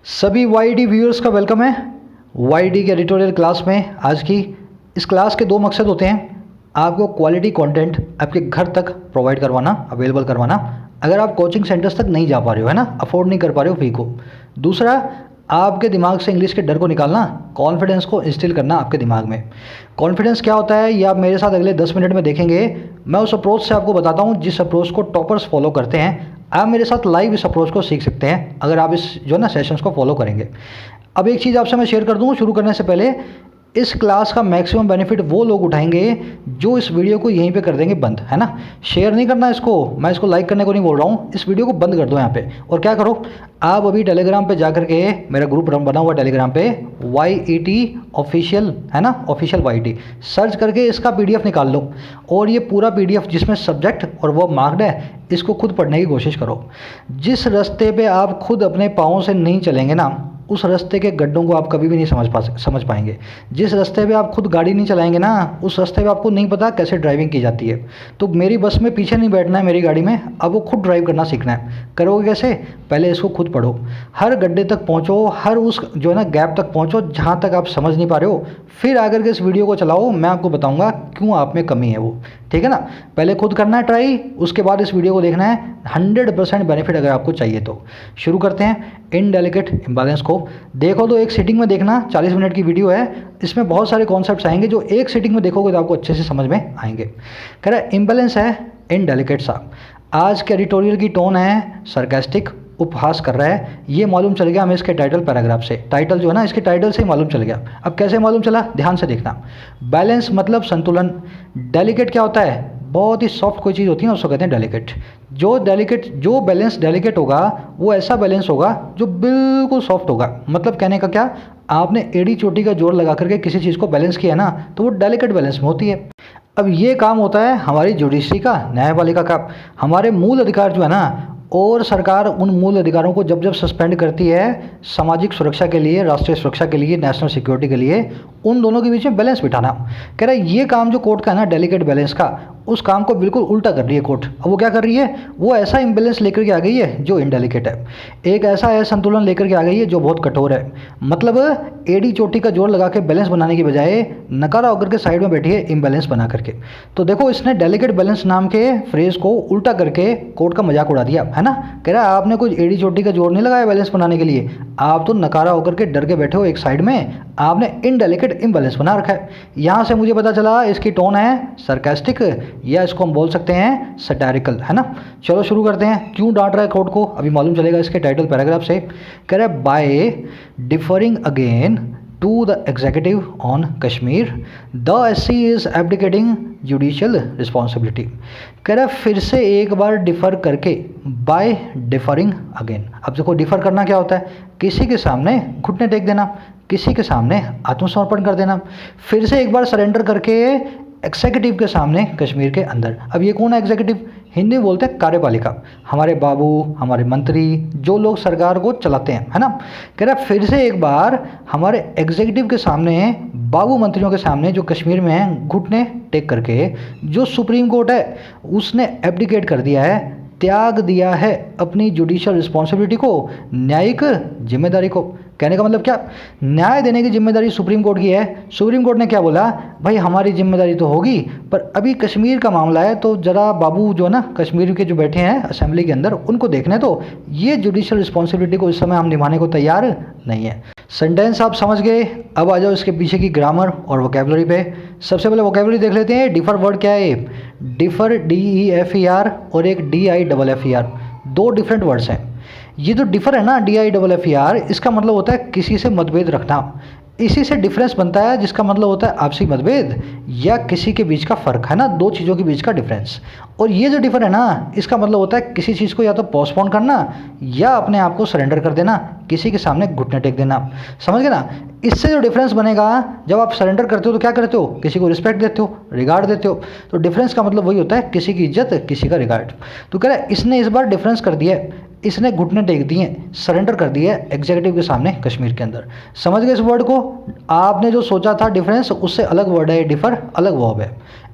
सभी वाईडी व्यूअर्स का वेलकम है। वाईडी के एडिटोरियल क्लास में आज की इस क्लास के दो मकसद होते हैं। आपको क्वालिटी कंटेंट आपके घर तक प्रोवाइड करवाना, अवेलेबल करवाना, अगर आप कोचिंग सेंटर्स तक नहीं जा पा रहे हो, है ना, अफोर्ड नहीं कर पा रहे हो फी को। दूसरा, आपके दिमाग से इंग्लिश के डर को निकालना, कॉन्फिडेंस को इंस्टिल करना आपके दिमाग में। कॉन्फिडेंस क्या होता है ये आप मेरे साथ अगले 10 मिनट में देखेंगे। मैं उस अप्रोच से आपको बताता हूँ जिस अप्रोच को टॉपर्स फॉलो करते हैं। आप मेरे साथ लाइव इस अप्रोच को सीख सकते हैं अगर आप इस जो ना सेशंस को फॉलो करेंगे। अब एक चीज़ आपसे मैं शेयर कर दूँ शुरू करने से पहले, इस क्लास का मैक्सिमम बेनिफिट वो लोग उठाएंगे जो इस वीडियो को यहीं पे कर देंगे बंद, है ना। शेयर नहीं करना इसको, मैं इसको लाइक करने को नहीं बोल रहा हूँ, इस वीडियो को बंद कर दो यहाँ पे। और क्या करो, आप अभी टेलीग्राम पे जा करके, मेरा ग्रुप बना हुआ टेलीग्राम पे, YET ऑफिशियल, है ना, ऑफिशियल YET सर्च करके इसका PDF निकाल लो और ये पूरा PDF जिसमें सब्जेक्ट और वो मार्क्ड है, इसको खुद पढ़ने की कोशिश करो। जिस रास्ते पे आप खुद अपने पाँव से नहीं चलेंगे ना, उस रास्ते के गड्ढों को आप कभी भी नहीं समझ पाएंगे। जिस रास्ते पे आप खुद गाड़ी नहीं चलाएंगे ना, उस रास्ते पे आपको नहीं पता कैसे ड्राइविंग की जाती है। तो मेरी बस में पीछे नहीं बैठना है, मेरी गाड़ी में, अब वो खुद ड्राइव करना सीखना है। करोगे कैसे? पहले इसको खुद पढ़ो, हर गड्ढे तक पहुँचो, हर उस जो है ना गैप तक पहुँचो जहाँ तक आप समझ नहीं पा रहे हो, फिर आकर के इस वीडियो को चलाओ। मैं आपको बताऊँगा क्यों आप में कमी है वो, ठीक है ना। पहले खुद करना है ट्राई, उसके बाद इस वीडियो को देखना है। 100% बेनिफिट अगर आपको चाहिए तो शुरू करते हैं। इनडेलिकेट इम्बैलेंस को देखो तो एक सिटिंग में देखना, 40 मिनट की वीडियो है, इसमें बहुत सारे कॉन्सेप्ट्स आएंगे जो एक सिटिंग में देखोगे तो आपको अच्छे से समझ में आएंगे। कह रहा है इम्बैलेंस है इनडेलिकेट सा। आज के एडिटोरियल की टोन है सरकास्टिक, उपहास कर रहा है। ये मालूम चल गया हमें इसके टाइटल पैराग्राफ से। टाइटल जो है ना, इसके टाइटल से ही मालूम चल गया। अब कैसे मालूम चला, ध्यान से देखना। बैलेंस मतलब संतुलन। डेलिकेट क्या होता है? बहुत ही सॉफ्ट कोई चीज़ होती है ना, उसको कहते हैं डेलिकेट। जो बैलेंस डेलिकेट होगा वो ऐसा बैलेंस होगा जो बिल्कुल सॉफ्ट होगा। मतलब कहने का क्या, आपने एड़ी चोटी का जोर लगा करके किसी चीज़ को बैलेंस किया ना, तो वो डेलिकेट बैलेंस में होती है। अब ये काम होता है हमारी जुडिशरी का, न्यायपालिका का। हमारे मूल अधिकार जो है ना, और सरकार उन मूल अधिकारों को जब जब सस्पेंड करती है सामाजिक सुरक्षा के लिए, राष्ट्रीय सुरक्षा के लिए, नेशनल सिक्योरिटी के लिए, उन दोनों के बीच में बैलेंस बिठाना। कह रहा है ये काम जो कोर्ट का है ना, डेलिकेट बैलेंस का, उस काम को बिल्कुल उल्टा कर रही है कोर्ट। अब वो क्या कर रही है, वो ऐसा इम्बैलेंस लेकर के आ गई है जो इनडेलिकेट है। एक ऐसा असंतुलन लेकर के आ गई है जो बहुत कठोर है। मतलब एड़ी चोटी का जोर लगा के बैलेंस बनाने की बजाय नकारा होकर के साइड में बैठी है इम्बैलेंस बना करके। तो देखो इसने डेलिकेट बैलेंस नाम के फ्रेज को उल्टा करके कोर्ट का मजाक उड़ा दिया, है ना। कह रहा है आपने कुछ एड़ी चोटी का जोर नहीं लगाया बैलेंस बनाने के लिए, आप तो नकारा होकर के डर के बैठे हो एक साइड में, आपने इनडेलिकेट इम्बैलेंस बना रखा है। यहाँ से मुझे पता चला इसकी टोन है सरकास्टिक, या इसको हम बोल सकते हैं सटायरिकल, है ना। चलो शुरू करते हैं। क्यों डांट रहा है कोर्ट को, अभी मालूम चलेगा इसके टाइटल पैराग्राफ से। कह रहा है by deferring again to the executive on Kashmir the SC is abdicating judicial responsibility. कह रहा है फिर से एक बार डिफ़र करके, बाय डिफरिंग अगेन। अब देखो डिफ़र करना क्या होता है, किसी के सामने घुटने टेक देना, किसी के सामने आत्मसमर्पण कर देना, फिर से एक बार सरेंडर करके एग्जीक्यूटिव के सामने कश्मीर के अंदर। अब ये कौन है एग्जीक्यूटिव? हिंदी में बोलते हैं कार्यपालिका, हमारे बाबू, हमारे मंत्री, जो लोग सरकार को चलाते हैं, है ना। कह रहा है फिर से एक बार हमारे एग्जीक्यूटिव के सामने, बाबू मंत्रियों के सामने जो कश्मीर में हैं, घुटने टेक करके, जो सुप्रीम कोर्ट है उसने एब्डिकेट कर दिया है, त्याग दिया है अपनी जुडिशियल रिस्पॉन्सिबिलिटी को, न्यायिक जिम्मेदारी को। कहने का मतलब क्या, न्याय देने की जिम्मेदारी सुप्रीम कोर्ट की है। सुप्रीम कोर्ट ने क्या बोला, भाई हमारी जिम्मेदारी तो होगी, पर अभी कश्मीर का मामला है तो ज़रा बाबू जो है ना कश्मीर के जो बैठे हैं असेंबली के अंदर, उनको देखने तो ये जुडिशियल रिस्पॉन्सिबिलिटी को इस समय हम निभाने को तैयार नहीं है। सेंटेंस आप समझ गए। अब आ जाओ इसके पीछे की ग्रामर और वोकेबलरी पे। सबसे पहले वोकेबलरी देख लेते हैं। डिफर वर्ड क्या है? डिफर DEFER और एक DIFFER, दो डिफरेंट वर्ड्स हैं। ये जो डिफर है ना DIFFER, इसका मतलब होता है किसी से मतभेद रखना। इसी से डिफरेंस बनता है जिसका मतलब होता है आपसी मतभेद या किसी के बीच का फ़र्क, है ना, दो चीज़ों के बीच का डिफरेंस। और ये जो डिफर है ना, इसका मतलब होता है किसी चीज़ को या तो पोस्टपोन करना या अपने आप को सरेंडर कर देना, किसी के सामने घुटने टेक देना। समझ गए ना। इससे जो डिफरेंस बनेगा, जब आप सरेंडर करते हो तो क्या करते हो, किसी को रिस्पेक्ट देते हो, रिगार्ड देते हो। तो डिफरेंस का मतलब वही होता है किसी की इज्जत, किसी का रिगार्ड। तो कह रहा है इसने इस बार डिफरेंस कर दिया है, इसने घुटने टेक दिए, सरेंडर कर दिया एग्जीक्यूटिव के सामने कश्मीर के अंदर। समझ गए इस वर्ड को? आपने जो सोचा था डिफरेंस, उससे अलग वर्ड है डिफर, अलग वर्ब है।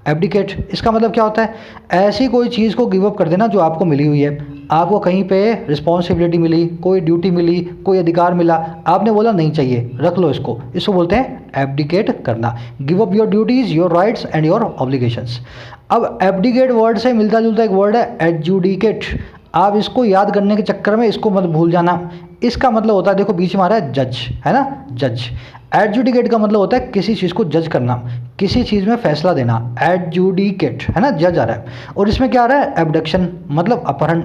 एब्डिकेट, इसका मतलब क्या होता है, ऐसी कोई चीज़ को गिव अप कर देना जो आपको मिली हुई है। आपको कहीं पे रिस्पॉन्सिबिलिटी मिली, कोई ड्यूटी मिली, कोई अधिकार मिला, आपने बोला नहीं चाहिए, रख लो इसको बोलते हैं एब्डिकेट करना। Give up your duties, your rights and your obligations. अब एब्डिकेट वर्ड से मिलता जुलता एक वर्ड है एडजुडिकेट। आप इसको याद करने के चक्कर में इसको मत भूल जाना। इसका मतलब होता है, देखो बीच में आ रहा है जज, है ना, जज। एडजुडिकेट का मतलब होता है किसी चीज़ को जज करना, किसी चीज़ में फैसला देना। एडजुडिकेट, है ना, जज आ रहा है। और इसमें क्या आ रहा है, एबडक्शन, मतलब अपहरण।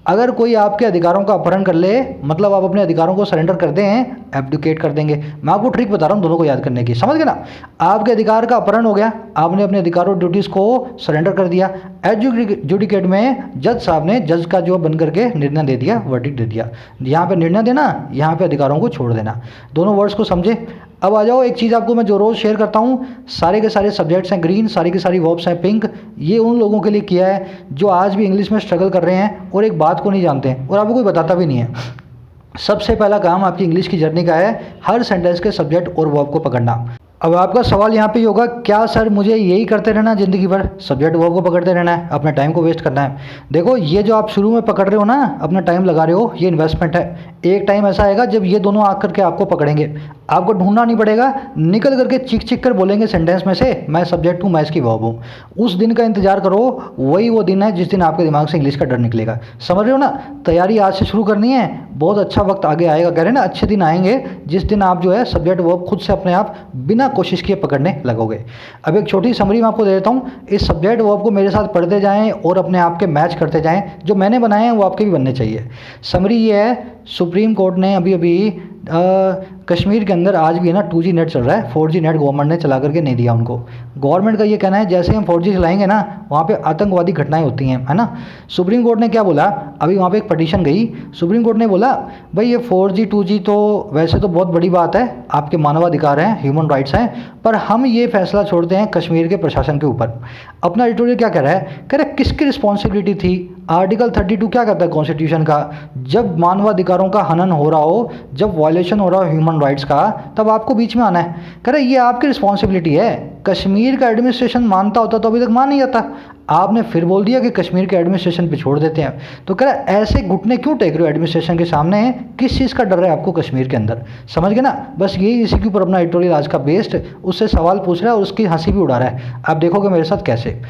अगर कोई आपके अधिकारों का अपहरण कर ले, मतलब आप अपने अधिकारों को सरेंडर करते हैं, एब्डिकेट कर देंगे। मैं आपको ट्रिक बता रहा हूँ दोनों को याद करने की, समझ गए ना। आपके अधिकार का अपहरण हो गया, आपने अपने अधिकारों ड्यूटीज़ को सरेंडर कर दिया। एडजुडिकेट में जज साहब ने जज का जो बन करके निर्णय दे दिया, वर्डिक्ट दे दिया। यहाँ पे निर्णय देना, यहाँ पे अधिकारों को छोड़ देना। दोनों वर्ड्स को समझे। अब आ जाओ, एक चीज़ आपको मैं जो रोज़ शेयर करता हूँ, सारे के सारे सब्जेक्ट्स हैं ग्रीन, सारी की सारी वर्ब्स हैं पिंक। ये उन लोगों के लिए किया है जो आज भी इंग्लिश में स्ट्रगल कर रहे हैं और एक बात को नहीं जानते हैं और आपको कोई बताता भी नहीं है। सबसे पहला काम आपकी इंग्लिश की जर्नी का है हर सेंटेंस के सब्जेक्ट और वर्ब को पकड़ना। अब आपका सवाल यहाँ पे ही होगा, क्या सर मुझे यही करते रहना ज़िंदगी भर, सब्जेक्ट वर्ब को पकड़ते रहना है, अपना टाइम को वेस्ट करना है? देखो, ये जो आप शुरू में पकड़ रहे हो ना, अपना टाइम लगा रहे हो, ये इन्वेस्टमेंट है। एक टाइम ऐसा आएगा जब ये दोनों आकर के आपको पकड़ेंगे, आपको ढूंढना नहीं पड़ेगा, निकल करके चीख चीख कर बोलेंगे सेंटेंस में से, मैं सब्जेक्ट हूँ, मैं इसकी वर्ब हूँ। उस दिन का इंतजार करो, वही वो दिन है जिस दिन आपके दिमाग से इंग्लिश का डर निकलेगा। समझ रहे हो ना? तैयारी आज से शुरू करनी है, बहुत अच्छा वक्त आगे आएगा। कह रहे हैं ना, अच्छे दिन आएंगे जिस दिन आप जो है सब्जेक्ट वर्ब खुद से अपने आप बिना कोशिश किए पकड़ने लगोगे। अब एक छोटी समरी मैं आपको दे देता हूँ। इस सब्जेक्ट वर्ब को मेरे साथ पढ़ते जाएं और अपने आप के मैच करते जाएं। जो मैंने बनाए हैं वो आपके भी बनने चाहिए। समरी ये है, सुप्रीम कोर्ट ने अभी कश्मीर के अंदर आज भी है ना 2G नेट चल रहा है, 4G नेट गवर्नमेंट ने चला करके नहीं दिया उनको। गवर्नमेंट का ये कहना है जैसे हम 4G चलाएंगे ना, वहाँ पे आतंकवादी घटनाएं होती हैं, है ना। सुप्रीम कोर्ट ने क्या बोला, अभी वहाँ पे एक पटिशन गई, सुप्रीम कोर्ट ने बोला भाई ये 4G 2G तो वैसे तो बहुत बड़ी बात है, आपके मानवाधिकार हैं, ह्यूमन राइट्स हैं, पर हम ये फैसला छोड़ते हैं कश्मीर के प्रशासन के ऊपर। अपना एडिटोरियल क्या कह रहा है, कह रहा है किसकी रिस्पॉन्सिबिलिटी थी। आर्टिकल 32 क्या कहता है कॉन्स्टिट्यूशन का, जब मानवाधिकारों का हनन हो रहा हो, जब वायलेशन हो रहा हो ह्यूमन राइट्स का, तब आपको बीच में आना है। कह रहे ये आपकी रिस्पॉन्सिबिलिटी है। कश्मीर का एडमिनिस्ट्रेशन मानता होता तो अभी तक मान नहीं जाता, आपने फिर बोल दिया कि कश्मीर के एडमिनिस्ट्रेशन पे छोड़ देते हैं। तो कह रहा ऐसे घुटने क्यों टेक रहे हो एडमिनिस्ट्रेशन के सामने, किस चीज़ का डर है आपको कश्मीर के अंदर? समझ गए ना? बस यही, इसी के ऊपर अपना एडिटोरियल आज का बेस्ड, उससे सवाल पूछ रहा है और उसकी हंसी भी उड़ा रहा है। आप देखोगे मेरे साथ कैसे।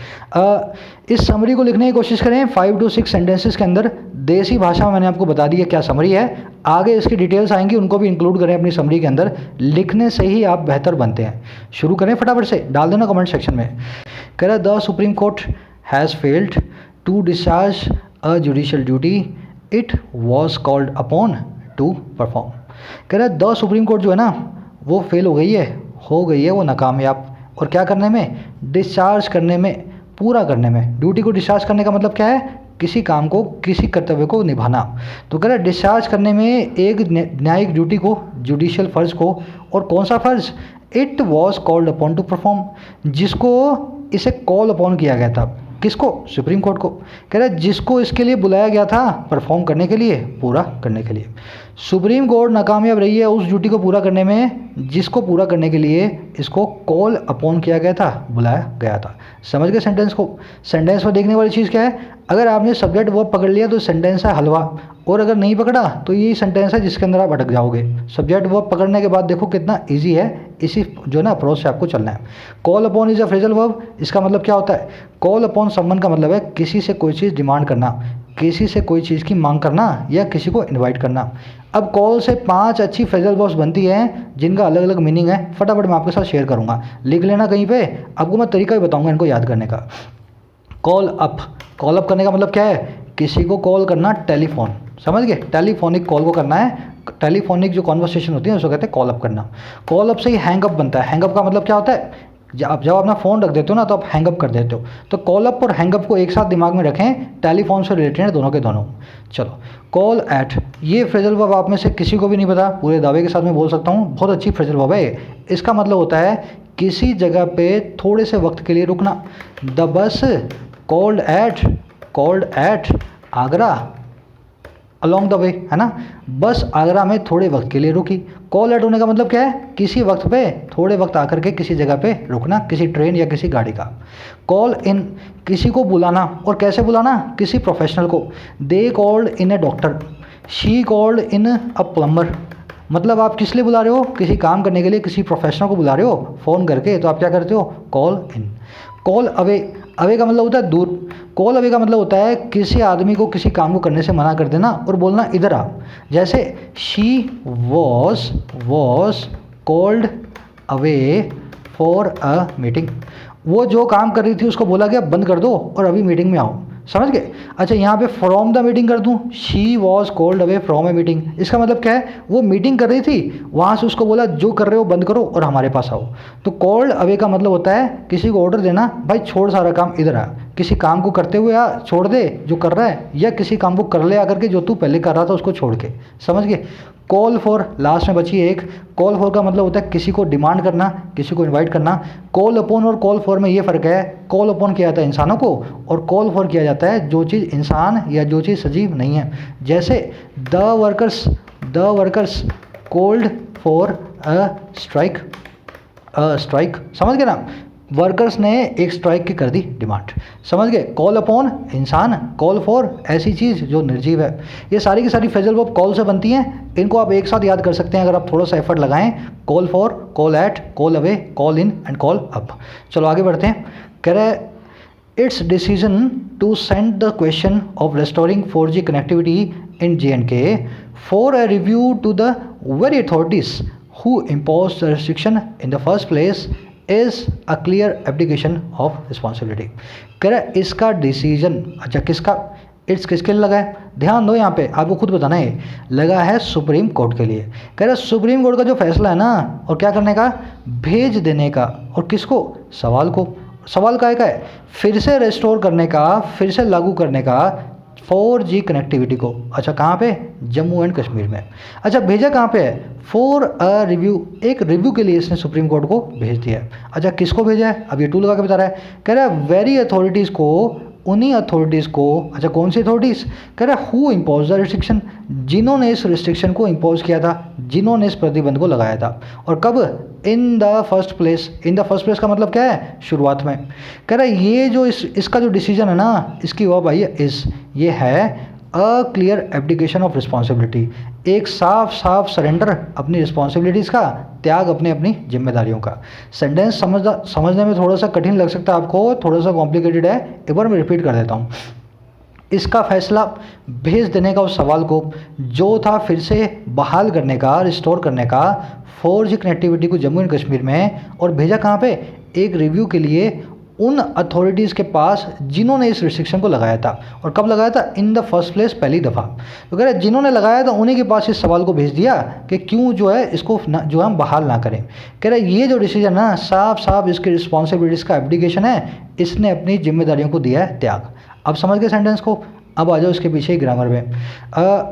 इस समरी को लिखने की कोशिश करें 5 to 6 सेंटेंसेस के अंदर। देसी भाषा में मैंने आपको बता दिया क्या समरी है, आगे इसकी डिटेल्स आएंगी, उनको भी इंक्लूड करें अपनी समरी के अंदर। लिखने से ही आप बेहतर बनते हैं। शुरू करें फटाफट से, डाल देना कमेंट सेक्शन में। कह रहा है the Supreme Court has failed to discharge a judicial duty it was called upon to perform. कह रहा है द सुप्रीम कोर्ट जो है ना, वो फेल हो गई है वो नाकामयाब। और क्या करने में, डिस्चार्ज करने में, पूरा करने में। ड्यूटी को डिस्चार्ज करने का मतलब क्या है, किसी काम को, किसी कर्तव्य को निभाना। तो कह रहा है डिस्चार्ज करने में एक न्यायिक ड्यूटी को, जुडिशियल फ़र्ज को। और कौन सा फ़र्ज, it was called upon to perform, जिसको इसे कॉल अपॉन किया गया था। किसको, सुप्रीम कोर्ट को। कह रहा है जिसको इसके लिए बुलाया गया था, परफॉर्म करने के लिए, पूरा करने के लिए। सुप्रीम कोर्ट नाकामयाब रही है उस ड्यूटी को पूरा करने में जिसको पूरा करने के लिए इसको कॉल अपॉन किया गया था, बुलाया गया था। समझ गए सेंटेंस को? सेंटेंस में देखने वाली चीज़ क्या है, अगर आपने सब्जेक्ट वर्ब पकड़ लिया तो सेंटेंस है हलवा, और अगर नहीं पकड़ा तो यही सेंटेंस है जिसके अंदर आप अटक जाओगे। सब्जेक्ट वर्ब पकड़ने के बाद देखो कितना ईजी है, इसी जो ना अप्रोच से आपको चलना है। Call upon is a phrasal verb. इसका मतलब क्या होता है, कॉल अपॉन समवन का मतलब है किसी से कोई चीज़ डिमांड करना, किसी से कोई चीज़ की मांग करना या किसी को इनवाइट करना। अब कॉल से 5 अच्छी फ्रेजल वर्ब्स बनती हैं जिनका अलग अलग मीनिंग है। फटाफट मैं आपके साथ शेयर करूंगा, लिख लेना कहीं पे, आपको मैं तरीका भी बताऊंगा इनको याद करने का। कॉल अप, कॉल अप करने का मतलब क्या है, किसी को कॉल करना, टेलीफोन। समझ गए, टेलीफोनिक कॉल को करना है। टेलीफोनिक जो कॉन्वर्सेशन होती है उसको कहते हैं कॉल अप करना। कॉल अप से ही हैंग अप बनता है। हैंग अप का मतलब क्या होता है, जब अपना फ़ोन रख देते हो ना तो आप हैंग अप कर देते हो। तो कॉल अप और हैंग अप को एक साथ दिमाग में रखें, टेलीफोन से रिलेटेड है दोनों के दोनों। चलो, कॉल एट, ये फ्रेजल वर्ब आप में से किसी को भी नहीं पता, पूरे दावे के साथ मैं बोल सकता हूँ, बहुत अच्छी फ्रेजल वर्ब है। इसका मतलब होता है किसी जगह पे थोड़े से वक्त के लिए रुकना। The bus called eight Agra along the way, है ना। बस आगरा में थोड़े वक्त के लिए रुकी। कॉल एट होने का मतलब क्या है, किसी वक्त पे, थोड़े वक्त आकर के किसी जगह पे रुकना, किसी ट्रेन या किसी गाड़ी का। कॉल इन, किसी को बुलाना, और कैसे बुलाना, किसी प्रोफेशनल को। They called in A doctor, she called in a plumber. मतलब आप किस लिए बुला रहे हो, किसी काम करने के लिए किसी प्रोफेशनल को बुला रहे हो फ़ोन करके, तो आप क्या करते हो, call in. Call away, away का मतलब होता है दूर। कॉल अवे का मतलब होता है किसी आदमी को किसी काम को करने से मना कर देना और बोलना इधर आ। जैसे she was called away for a meeting. वो जो काम कर रही थी उसको बोला गया बंद कर दो और अभी मीटिंग में आओ। समझ गए। अच्छा, यहाँ पे फ्रॉम द मीटिंग कर दूँ, she was called away from a meeting. इसका मतलब क्या है, वो मीटिंग कर रही थी, वहाँ से उसको बोला जो कर रहे हो बंद करो और हमारे पास आओ। तो कॉल्ड अवे का मतलब होता है किसी को ऑर्डर देना, भाई छोड़ सारा काम इधर आ। किसी काम को करते हुए आ, छोड़ दे जो कर रहा है, या किसी काम को कर ले आकर के जो तू पहले कर रहा था उसको छोड़ के। समझ गए। कॉल फॉर, लास्ट में बची एक। कॉल फॉर का मतलब होता है किसी को डिमांड करना, किसी को इनवाइट करना। कॉल अपॉन और कॉल फॉर में ये फ़र्क है, कॉल अपॉन किया जाता है इंसानों को और कॉल फॉर किया जाता है जो चीज़ इंसान या जो चीज़ सजीव नहीं है। जैसे the workers called for a strike. समझ गए ना। वर्कर्स ने एक स्ट्राइक की कर दी डिमांड। समझ गए। कॉल अपॉन इंसान, कॉल फॉर ऐसी चीज़ जो निर्जीव है। ये सारी की सारी फ्रेजल वर्ब कॉल से बनती हैं। इनको आप एक साथ याद कर सकते हैं अगर आप थोड़ा सा एफर्ट लगाएं। Call for, call at, call away, call in and call up. चलो आगे बढ़ते हैं। कह रहे it's decision to send the question of restoring 4G connectivity in J&K for a review to the very authorities who impose the restriction in the first place is a clear abdication of responsibility. कह रहे इसका decision, अच्छा किसका, it's किसके लिए लगा है, ध्यान दो यहाँ पे आपको खुद बताना है, लगा है सुप्रीम कोर्ट के लिए। कह रहे सुप्रीम कोर्ट का जो फैसला है ना, और क्या करने का, भेज देने का, और किसको, सवाल को। सवाल का है फिर से रेस्टोर करने का, फिर से लागू करने का 4G कनेक्टिविटी को। अच्छा कहाँ पे, जम्मू एंड कश्मीर में। अच्छा भेजा कहाँ पे है, फॉर अ रिव्यू, एक रिव्यू के लिए इसने सुप्रीम कोर्ट को भेज दिया है। अच्छा किसको भेजा है, अब ये टू लगा के बता रहा है। कह रहा है वेरी अथॉरिटीज़ को, उन्हीं अथॉरिटीज़ को। अच्छा कौन सी अथॉरिटीज़, कह रहा है हु इम्पोज द रिस्ट्रिक्शन, जिन्होंने इस रिस्ट्रिक्शन को इम्पोज किया था, जिन्होंने इस प्रतिबंध को लगाया था। और कब, इन the first place. In the first place का मतलब क्या है, शुरुआत में। कह रहा है ये जो इसका जो डिसीजन है ना, इसकी वर्ब आई है इस, ये है अ क्लियर एब्डिकेशन ऑफ रिस्पॉन्सिबिलिटी, एक साफ साफ सरेंडर अपनी रिस्पॉन्सिबिलिटीज़ का, त्याग अपनी जिम्मेदारियों का। सेंटेंस समझने में थोड़ा सा कठिन लग सकता है आपको, थोड़ा सा कॉम्प्लिकेटेड है, एक बार मैं रिपीट कर देता हूँ। इसका फैसला भेज देने का उस सवाल को जो था फिर से बहाल करने का, रिस्टोर करने का 4G कनेक्टिविटी को जम्मू एंड कश्मीर में, और भेजा कहाँ पे, एक रिव्यू के लिए उन अथॉरिटीज़ के पास जिन्होंने इस रिस्ट्रिक्शन को लगाया था। और कब लगाया था, इन द फर्स्ट प्लेस, पहली दफ़ा। तो कह रहे जिन्होंने लगाया था उन्हीं के पास इस सवाल को भेज दिया कि क्यों जो है इसको जो हम बहाल ना करें। कह रहे ये जो डिसीजन है ना, साफ साफ इसकी रिस्पॉन्सिबिलिटीज़ का एब्डिकेशन है, इसने अपनी जिम्मेदारियों को दिया है त्याग। अब समझ गए सेंटेंस को। अब आ जाओ इसके पीछे ही ग्रामर में।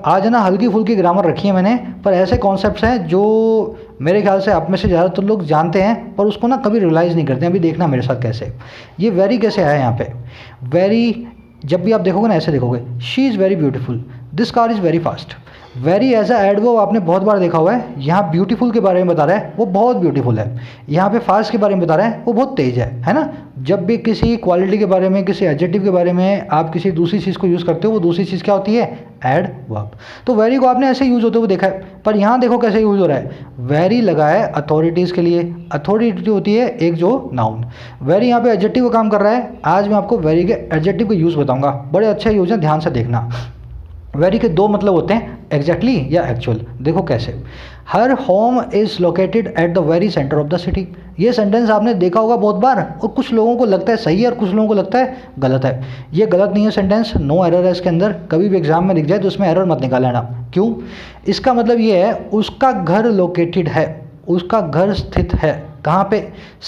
आज ना हल्की फुल्की ग्रामर रखी है मैंने, पर ऐसे कॉन्सेप्ट्स हैं जो मेरे ख्याल से आप में से ज़्यादातर लोग जानते हैं पर उसको ना कभी रियलाइज़ नहीं करते हैं। अभी देखना मेरे साथ कैसे। ये वेरी कैसे आया यहाँ पे, वेरी जब भी आप देखोगे ना ऐसे देखोगे, she is very beautiful, this car is very fast. Very as a adverb आपने बहुत बार देखा हुआ है। यहाँ ब्यूटीफुल के बारे में बता रहा है, वो बहुत ब्यूटीफुल है। यहाँ पे फास्ट के बारे में बता रहा है, वो बहुत तेज़ है ना। जब भी किसी क्वालिटी के बारे में, किसी एडजेक्टिव के बारे में आप किसी दूसरी चीज़ को यूज़ करते हो, वो दूसरी चीज़ क्या होती है, एडवर्ब। तो वेरी को आपने ऐसे यूज़ होते हुए देखा है, पर यहाँ देखो कैसे यूज़ हो रहा है। वेरी लगा है अथॉरिटीज़ के लिए, अथॉरिटी होती है एक जो नाउन। वेरी यहाँ पे एडजेक्टिव का काम कर रहा है। आज मैं आपको वेरी के एडजेक्टिव के यूज़ बताऊँगा, बड़े अच्छे यूज़ हैं, ध्यान से देखना। वेरी के दो मतलब होते हैं, एग्जैक्टली या एक्चुअल। देखो कैसे, her home is located at the very centre of the city. ये सेंटेंस आपने देखा होगा बहुत बार, और कुछ लोगों को लगता है सही है और कुछ लोगों को लगता है गलत है। ये गलत नहीं है सेंटेंस, नो एरर है इसके अंदर। कभी भी एग्जाम में लिख जाए तो उसमें एरर मत निकालना। क्यों, इसका मतलब ये है उसका घर लोकेटेड है, उसका घर स्थित है कहाँ पे?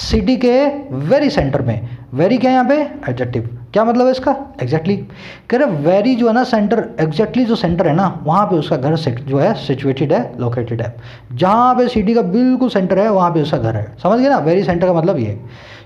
सिटी के वेरी सेंटर में। वेरी क्या है यहाँ पे? एडजेक्टिव। क्या मतलब है इसका? एग्जैक्टली। कह रहे वेरी जो है ना सेंटर, एग्जैक्टली जो सेंटर है ना वहाँ पे उसका घर जो है सिचुएटेड है, लोकेटेड है। जहाँ पे सिटी का बिल्कुल सेंटर है वहाँ पे उसका घर है। समझ गए ना? वेरी सेंटर का मतलब ये।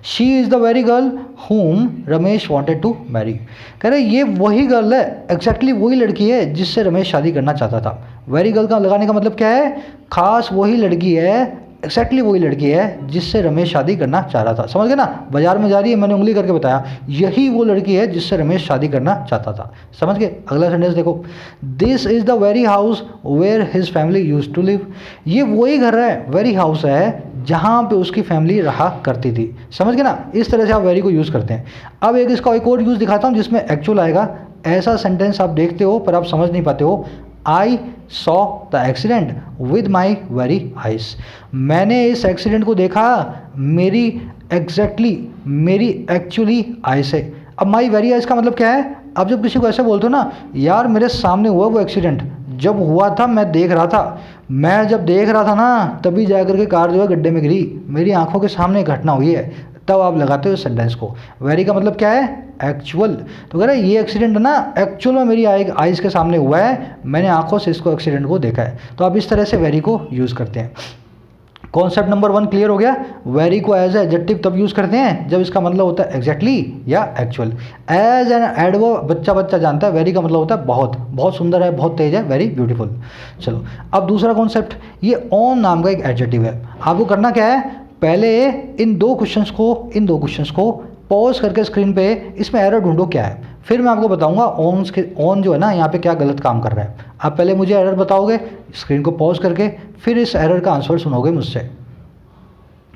She is the very girl whom Ramesh wanted to marry. कह रहे ये वही गर्ल है, एग्जैक्टली वही लड़की है जिससे रमेश शादी करना चाहता था। वेरी गर्ल का लगाने का मतलब क्या है? खास वही लड़की है, एक्जैक्टली वही लड़की है जिससे रमेश शादी करना चाह रहा था। समझ गए ना? बाजार में जा रही है, मैंने उंगली करके बताया, यही वो लड़की है जिससे रमेश शादी करना चाहता था। समझ गए? अगला सेंटेंस देखो, this is the very house where his family use to live. ये वही घर है, वेरी हाउस है जहाँ पे उसकी फैमिली रहा करती थी। समझ गए ना? इस तरह से आप वेरी को यूज़ करते हैं। अब इसका एक और यूज़ दिखाता हूँ जिसमें एक्चुअल आएगा। ऐसा सेंटेंस आप देखते हो पर आप समझ नहीं पाते हो। I saw the accident with my very eyes. मैंने इस एक्सीडेंट को देखा मेरी एक्चुअली आई से। अब माई वेरी आइज का मतलब क्या है? अब जब किसी को ऐसे बोलते हो ना, यार मेरे सामने हुआ वो एक्सीडेंट, जब हुआ था मैं देख रहा था, मैं जब देख रहा था ना तभी जाकर के कार जो है गड्ढे में गिरी, मेरी आंखों के सामने घटना हुई है, तब आप लगाते हो इस सेंटेंस को। वेरी का मतलब क्या है? एक्चुअल। तो कह रहे ये एक्सीडेंट है ना एक्चुअल में मेरी आइज़ के सामने हुआ है, मैंने आंखों से इसको एक्सीडेंट को देखा है। तो आप इस तरह से वेरी को यूज़ करते हैं। कॉन्सेप्ट नंबर 1 क्लियर हो गया। वेरी को एज एडजेक्टिव तब यूज़ करते हैं जब इसका मतलब होता है एग्जैक्टली या एक्चुअल। एज एन एडवर्ब बच्चा जानता है, वेरी का मतलब होता है बहुत, बहुत सुंदर है, बहुत तेज है, वेरी ब्यूटीफुल। चलो अब दूसरा कॉन्सेप्ट, ये ऑन नाम का एक एडजेक्टिव है। आपको करना क्या है? पहले इन दो क्वेश्चंस को पॉज करके स्क्रीन पे इसमें एरर ढूंढो क्या है, फिर मैं आपको बताऊंगा ऑन जो है ना यहाँ पे क्या गलत काम कर रहा है। आप पहले मुझे एरर बताओगे स्क्रीन को पॉज करके, फिर इस एरर का आंसर सुनोगे मुझसे।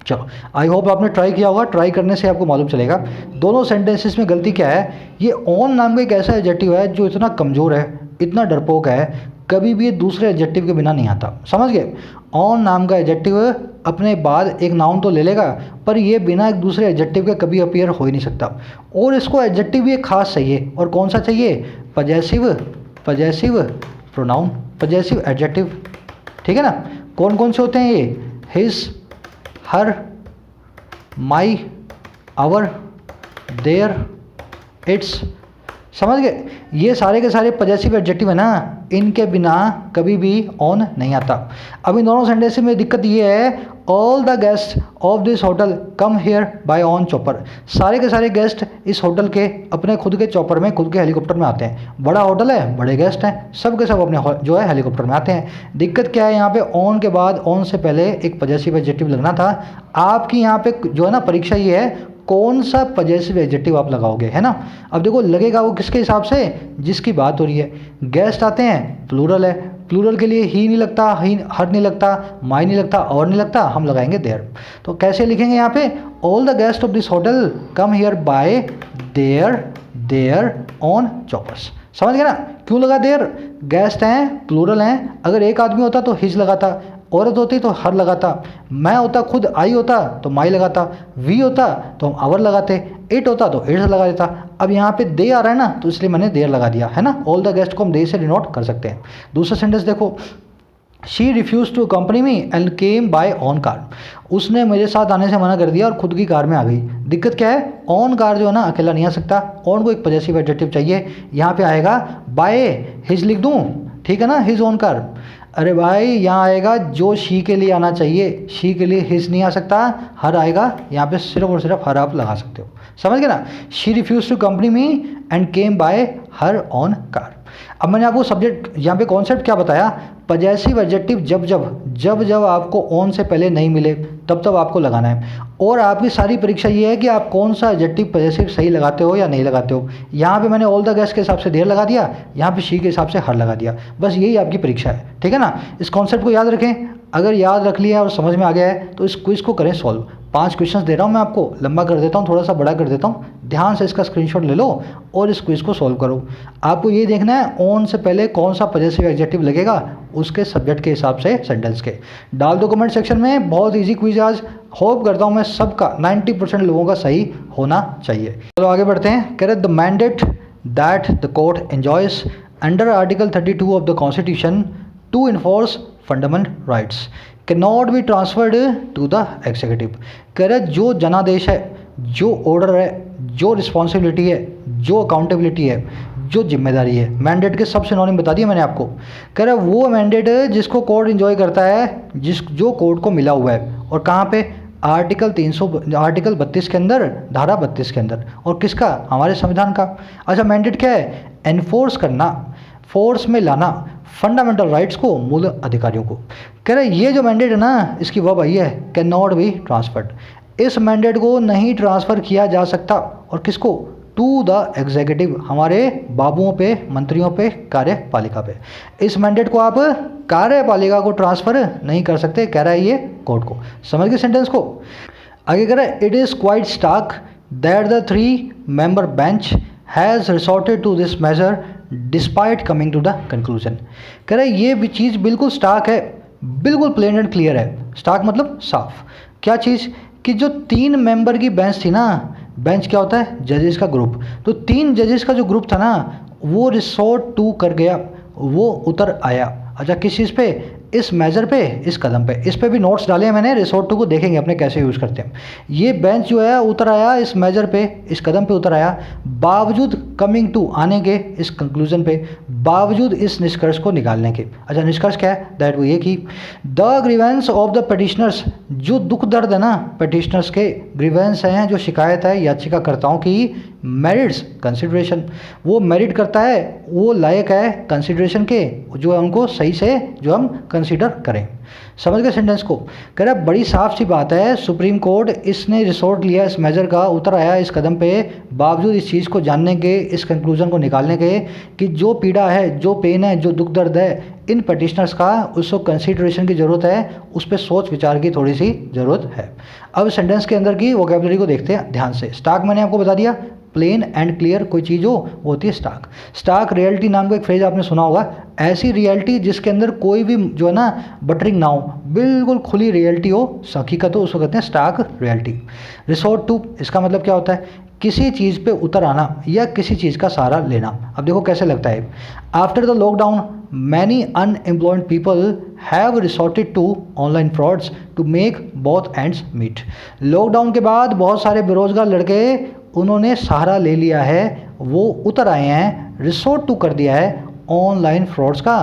चलो आई होप आपने ट्राई किया होगा, ट्राई करने से आपको मालूम चलेगा दोनों सेंटेंसेस में गलती क्या है। ये ऑन नाम का एक ऐसा एडजेक्टिव है जो इतना कमज़ोर है, इतना डरपोक है, कभी भी ये एडजेक्टिव के बिना नहीं आता। समझ गए? ऑन नाम का एडजेक्टिव अपने बाद एक नाउन तो ले लेगा, पर ये बिना एक दूसरे एडजेक्टिव के कभी अपीयर हो ही नहीं सकता। और इसको एडजेक्टिव भी एक खास चाहिए, और कौन सा चाहिए? Possessive pronoun, possessive adjective. ठीक है ना? कौन कौन से होते हैं ये? His, her, my, our, their, its. समझ गए? ये सारे के सारे पजेसिव एडजेक्टिव है ना, इनके बिना कभी भी ऑन नहीं आता। अब इन दोनों सेंटेंस में दिक्कत ये है, all the guest of this hotel come here bye on chopper. सारे के सारे गेस्ट इस होटल के अपने खुद के चॉपर में, खुद के हेलीकॉप्टर में आते हैं। बड़ा होटल है, बड़े गेस्ट हैं, सब के सब अपने जो है हेलीकॉप्टर में आते हैं। दिक्कत क्या है? यहाँ पे ऑन के बाद, ऑन से पहले एक पजेसिव एडजेक्टिव लगना था। आपकी यहाँ पे जो है ना परीक्षा ये है कौन सा पजेसिव एडजेक्टिव आप लगाओगे, है ना? अब देखो लगेगा वो किसके हिसाब से? जिसकी बात हो रही है। गेस्ट आते हैं, प्लूरल है, प्लूरल के लिए ही नहीं लगता, हर नहीं लगता, माई नहीं लगता, और नहीं लगता, हम लगाएंगे देयर। तो कैसे लिखेंगे यहाँ पे? All the guest of this hotel come here bye there on choppers. समझ गए ना? क्यों लगा देयर? गेस्ट हैं, प्लूरल हैं, अगर एक आदमी होता तो हिज लगाता, औरत होती तो हर लगाता, मैं होता खुद आई होता तो माई लगाता, वी होता तो हम आवर लगाते, इट होता तो इट्स लगा देता। अब यहाँ पे दे आ रहा है ना तो इसलिए मैंने देयर लगा दिया, है ना? ऑल द गेस्ट को हम दे से डिनोट कर सकते हैं। दूसरा सेंटेंस देखो, she refuse to accompany me and came by on car. उसने मेरे साथ आने से मना कर दिया और खुद की कार में आ गई। दिक्कत क्या है? ऑन कार जो है ना अकेला नहीं आ सकता, ऑन को एक पजेसिव एडजेक्टिव चाहिए। यहाँ पे आएगा बाय हिज लिख दूँ, ठीक है ना? His on car. अरे भाई यहाँ आएगा जो शी के लिए आना चाहिए, शी के लिए हिज नहीं आ सकता, हर आएगा। यहाँ पे सिर्फ और सिर्फ हर आप लगा सकते हो। समझ गए ना? She refuse to company me and came by her on car. अब मैंने आपको सब्जेक्ट यहाँ पे कॉन्सेप्ट क्या बताया? पजेसिव एडजेक्टिव जब आपको ऑन से पहले नहीं मिले तब आपको लगाना है। और आपकी सारी परीक्षा ये है कि आप कौन सा एडजेक्टिव पजेसिव सही लगाते हो या नहीं लगाते हो। यहाँ पे मैंने ऑल द गेस्ट के हिसाब से देयर लगा दिया, यहाँ पे शी के हिसाब से हर लगा दिया। बस यही आपकी परीक्षा है, ठीक है ना? इस कॉन्सेप्ट को याद रखें। अगर याद रख लिया और समझ में आ गया है तो इस क्विज को करें सॉल्व। 5 क्वेश्चंस दे रहा हूँ मैं आपको, लंबा कर देता हूँ, थोड़ा सा बड़ा कर देता हूँ, ध्यान से इसका स्क्रीनशॉट ले लो और इस क्विज को सॉल्व करो। आपको ये देखना है ऑन से पहले कौन सा पजेसिव एडजेक्टिव लगेगा, उसके सब्जेक्ट के हिसाब से सेंटेंस के। डाल दो कमेंट सेक्शन में। बहुत ईजी क्विज आज, होप करता हूँ मैं सबका 90% लोगों का सही होना चाहिए। चलो आगे बढ़ते हैं। कह रहे the mandate that the court enjoys under article 32 of the constitution to enforce fundamental rights. Can not be transferred to the executive. कह रहे जो जनादेश है, जो ऑर्डर है, जो रिस्पॉन्सिबिलिटी है, जो अकाउंटेबिलिटी है, जो जिम्मेदारी है, मैंडेट के सब सिनोनिम बता दिए मैंने आपको। कह रहा है वो मैंडेट जिसको कोर्ट इंजॉय करता है, जो कोर्ट को मिला हुआ है, और कहाँ पे, आर्टिकल 32 के अंदर, धारा 32 के अंदर, और किसका, हमारे संविधान का। अच्छा, मैंडेट क्या है, एनफोर्स करना, फोर्स में लाना फंडामेंटल राइट्स को, मूल अधिकारियों को। कह रहे ये जो मैंडेट है ना, इसकी वर्ब आई है कैन नॉट बी ट्रांसफर्ड। इस मैंडेट को नहीं ट्रांसफ़र किया जा सकता, और किसको, टू द एग्जीक्यूटिव, हमारे बाबुओं पे, मंत्रियों पे, कार्यपालिका पे। इस मैंडेट को आप कार्यपालिका को ट्रांसफ़र नहीं कर सकते, कह रहा है ये कोर्ट को। समझ गए सेंटेंस को। आगे कह रहा है it is quite stark that the 3 member bench has resorted to this measure despite coming to the conclusion. कह रहा है ये भी चीज़ बिल्कुल स्टार्क है, बिल्कुल प्लेन एंड क्लियर है। स्टार्क मतलब साफ। क्या चीज़, कि जो 3 मेंबर की बेंच थी ना, बेंच क्या होता है, जजेस का ग्रुप, तो 3 जजेस का जो ग्रुप था ना, वो रिसोर्ट टू कर गया, वो उतर आया। अच्छा, किस चीज़ पे, इस मेजर पे, इस कदम पे। इस पे भी नोट्स डाले हैं मैंने, रिसोर्ट टू को देखेंगे अपने कैसे यूज़ करते हैं। ये बेंच जो है उतर आया इस मेजर पे, इस कदम पे उतर आया, बावजूद कमिंग टू, आने के, इस कंक्लूजन पे, बावजूद इस निष्कर्ष को निकालने के। अच्छा, निष्कर्ष क्या है, दैट वो ये कि the grievance of the petitioners, जो दुख दर्द है ना पिटिशनर्स के, ग्रीवेंस हैं जो शिकायत है याचिकाकर्ताओं की, मेरिट्स कंसिडरेशन, वो मेरिट करता है, वो लायक है कंसिडरेशन के, जो है उनको सही से जो हम कंसीडर करें। समझ गए सेंटेंस को। कह रहा है बड़ी साफ सी बात है, सुप्रीम कोर्ट इसने रिसोर्ट लिया इस मेजर का, उतर आया इस कदम पे, बावजूद इस चीज़ को जानने के, इस कंक्लूजन को निकालने के कि जो पीड़ा है, जो पेन है, जो दुख दर्द है इन पटिशनर्स का, उसको कंसीडरेशन की ज़रूरत है, उस पर सोच विचार की थोड़ी सी ज़रूरत है। अब सेंटेंस के अंदर की वोकैबुलरी को देखते हैं ध्यान से। स्टार्क मैंने आपको बता दिया, प्लेन एंड क्लियर कोई चीज़ हो वो होती है स्टार्क। स्टार्क रियलिटी नाम का एक फ्रेज आपने सुना होगा, ऐसी रियलिटी जिसके अंदर कोई भी जो है ना बटरिंग ना हो, बिल्कुल खुली रियलिटी हो, हकीकत हो, उसको कहते हैं स्टार्क रियलिटी। रिसोर्ट टू, इसका मतलब क्या होता है, किसी चीज़ पे उतर आना या किसी चीज़ का सहारा लेना। अब देखो कैसे लगता है, after the lockdown many unemployed people have resorted to online frauds to make both ends meet. Lockdown के बाद बहुत सारे बेरोजगार लड़के उन्होंने सहारा ले लिया है, वो उतर आए हैं, रिसोर्ट टू कर दिया है ऑनलाइन फ्रॉड्स का,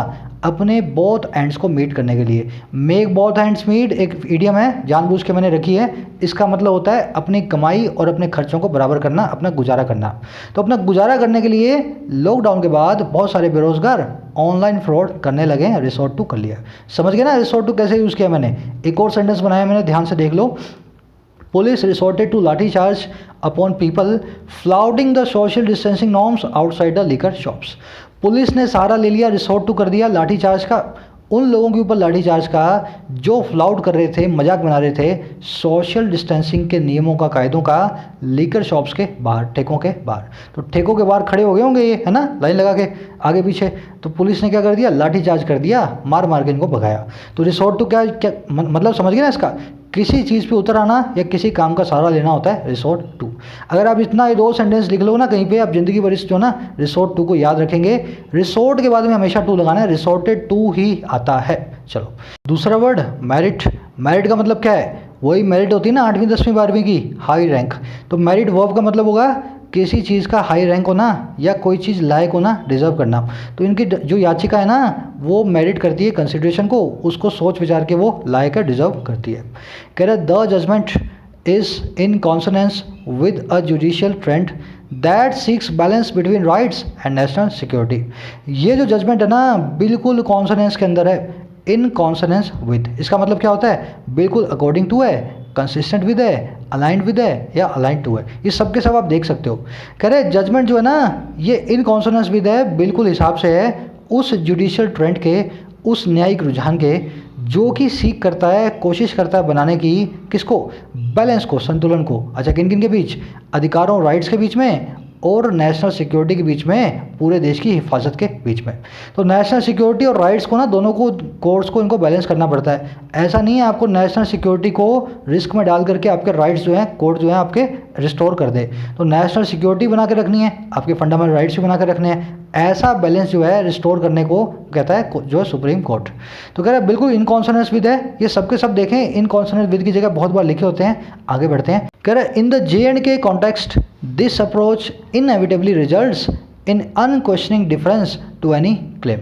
अपने बोथ एंड्स को मीट करने के लिए। मेक बोथ एंड्स मीट एक इडियम है, जानबूझ के मैंने रखी है। इसका मतलब होता है अपनी कमाई और अपने खर्चों को बराबर करना, अपना गुजारा करना। तो अपना गुजारा करने के लिए लॉकडाउन के बाद बहुत सारे बेरोजगार ऑनलाइन फ्रॉड करने लगे हैं, रिसोर्ट टू कर लिया। समझ गए ना रिसोर्ट टू कैसे यूज़ किया मैंने। एक और सेंटेंस बनाया मैंने, ध्यान से देख लो। पुलिस रिसोर्टेड टू लाठी charge upon people flouting the social distancing norms outside the liquor shops. Police ने सहारा ले लिया, रिसोर्ट टू कर दिया लाठी चार्ज का, उन लोगों के ऊपर लाठी चार्ज का जो फ्लाउट कर रहे थे, मजाक बना रहे थे सोशल डिस्टेंसिंग के नियमों का, कायदों का, लीकर शॉप्स के बाहर, ठेकों के बाहर। तो ठेकों के बाहर खड़े हो गए होंगे ये, है ना, लाइन लगा के आगे पीछे। तो पुलिस ने क्या कर दिया, लाठी चार्ज कर दिया, मार मार के इनको भगाया। तो रिसोर्ट टू क्या क्या मतलब समझ गए ना इसका, किसी चीज़ पे उतर आना या किसी काम का सहारा लेना होता है रिसोर्ट टू। अगर आप इतना ये 2 सेंटेंस लिख लो ना कहीं पे, आप जिंदगी भर इस जो ना रिसोर्ट टू को याद रखेंगे। रिसोर्ट के बाद में हमेशा टू लगाना है, रिसोर्टेड टू ही आता है। चलो दूसरा वर्ड मेरिट। मेरिट का मतलब क्या है, वही मेरिट होती है ना 8वीं 10वीं 12वीं की, हाई रैंक। तो मेरिट वर्ब का मतलब होगा किसी चीज़ का हाई रैंक होना या कोई चीज़ लायक होना, डिजर्व करना। तो इनकी जो याचिका है ना वो मेरिट करती है कंसिडरेशन को, उसको सोच विचार के वो लायक है, डिजर्व करती है। कह रहे the judgment is in consonance with a judicial trend that seeks balance between rights and national security. ये जो जजमेंट है ना बिल्कुल कॉन्सोनेंस के अंदर है, इन कॉन्सोनेंस विद, इसका मतलब क्या होता है, बिल्कुल अकॉर्डिंग टू है, कंसिस्टेंट विद है, अलाइंड विद है या अलाइंड टू है। ये सब के सब आप देख सकते हो। कह रहे जजमेंट जो है ना ये इन कॉन्सोनेंस विद है, बिल्कुल हिसाब से है उस जुडिशियल ट्रेंड के, उस न्यायिक रुझान के, जो कि सीख करता है, कोशिश करता है बनाने की, किसको, बैलेंस को, संतुलन को। अच्छा किन किन के बीच, अधिकारों राइट्स के बीच में और नेशनल सिक्योरिटी के बीच में, पूरे देश की हिफाजत के बीच में। तो नेशनल सिक्योरिटी और राइट्स को ना दोनों को, कोर्ट्स को इनको बैलेंस करना पड़ता है। ऐसा नहीं है आपको नेशनल सिक्योरिटी को रिस्क में डाल करके आपके राइट्स जो हैं, कोर्ट जो है आपके रिस्टोर कर दे। तो नेशनल सिक्योरिटी बना के रखनी है, आपके फंडामेंटल राइट्स भी बना के रखने हैं। ऐसा बैलेंस जो है रिस्टोर करने को कहता है जो है सुप्रीम कोर्ट। तो कह रहा है बिल्कुल इन कॉन्सोनेंस विद है, ये सबके सब देखें इन कॉन्सोनेंस विद की जगह बहुत बार लिखे होते हैं। आगे बढ़ते हैं, कह रहा है in the J&K context this approach inevitably results in unquestioning deference to any claim.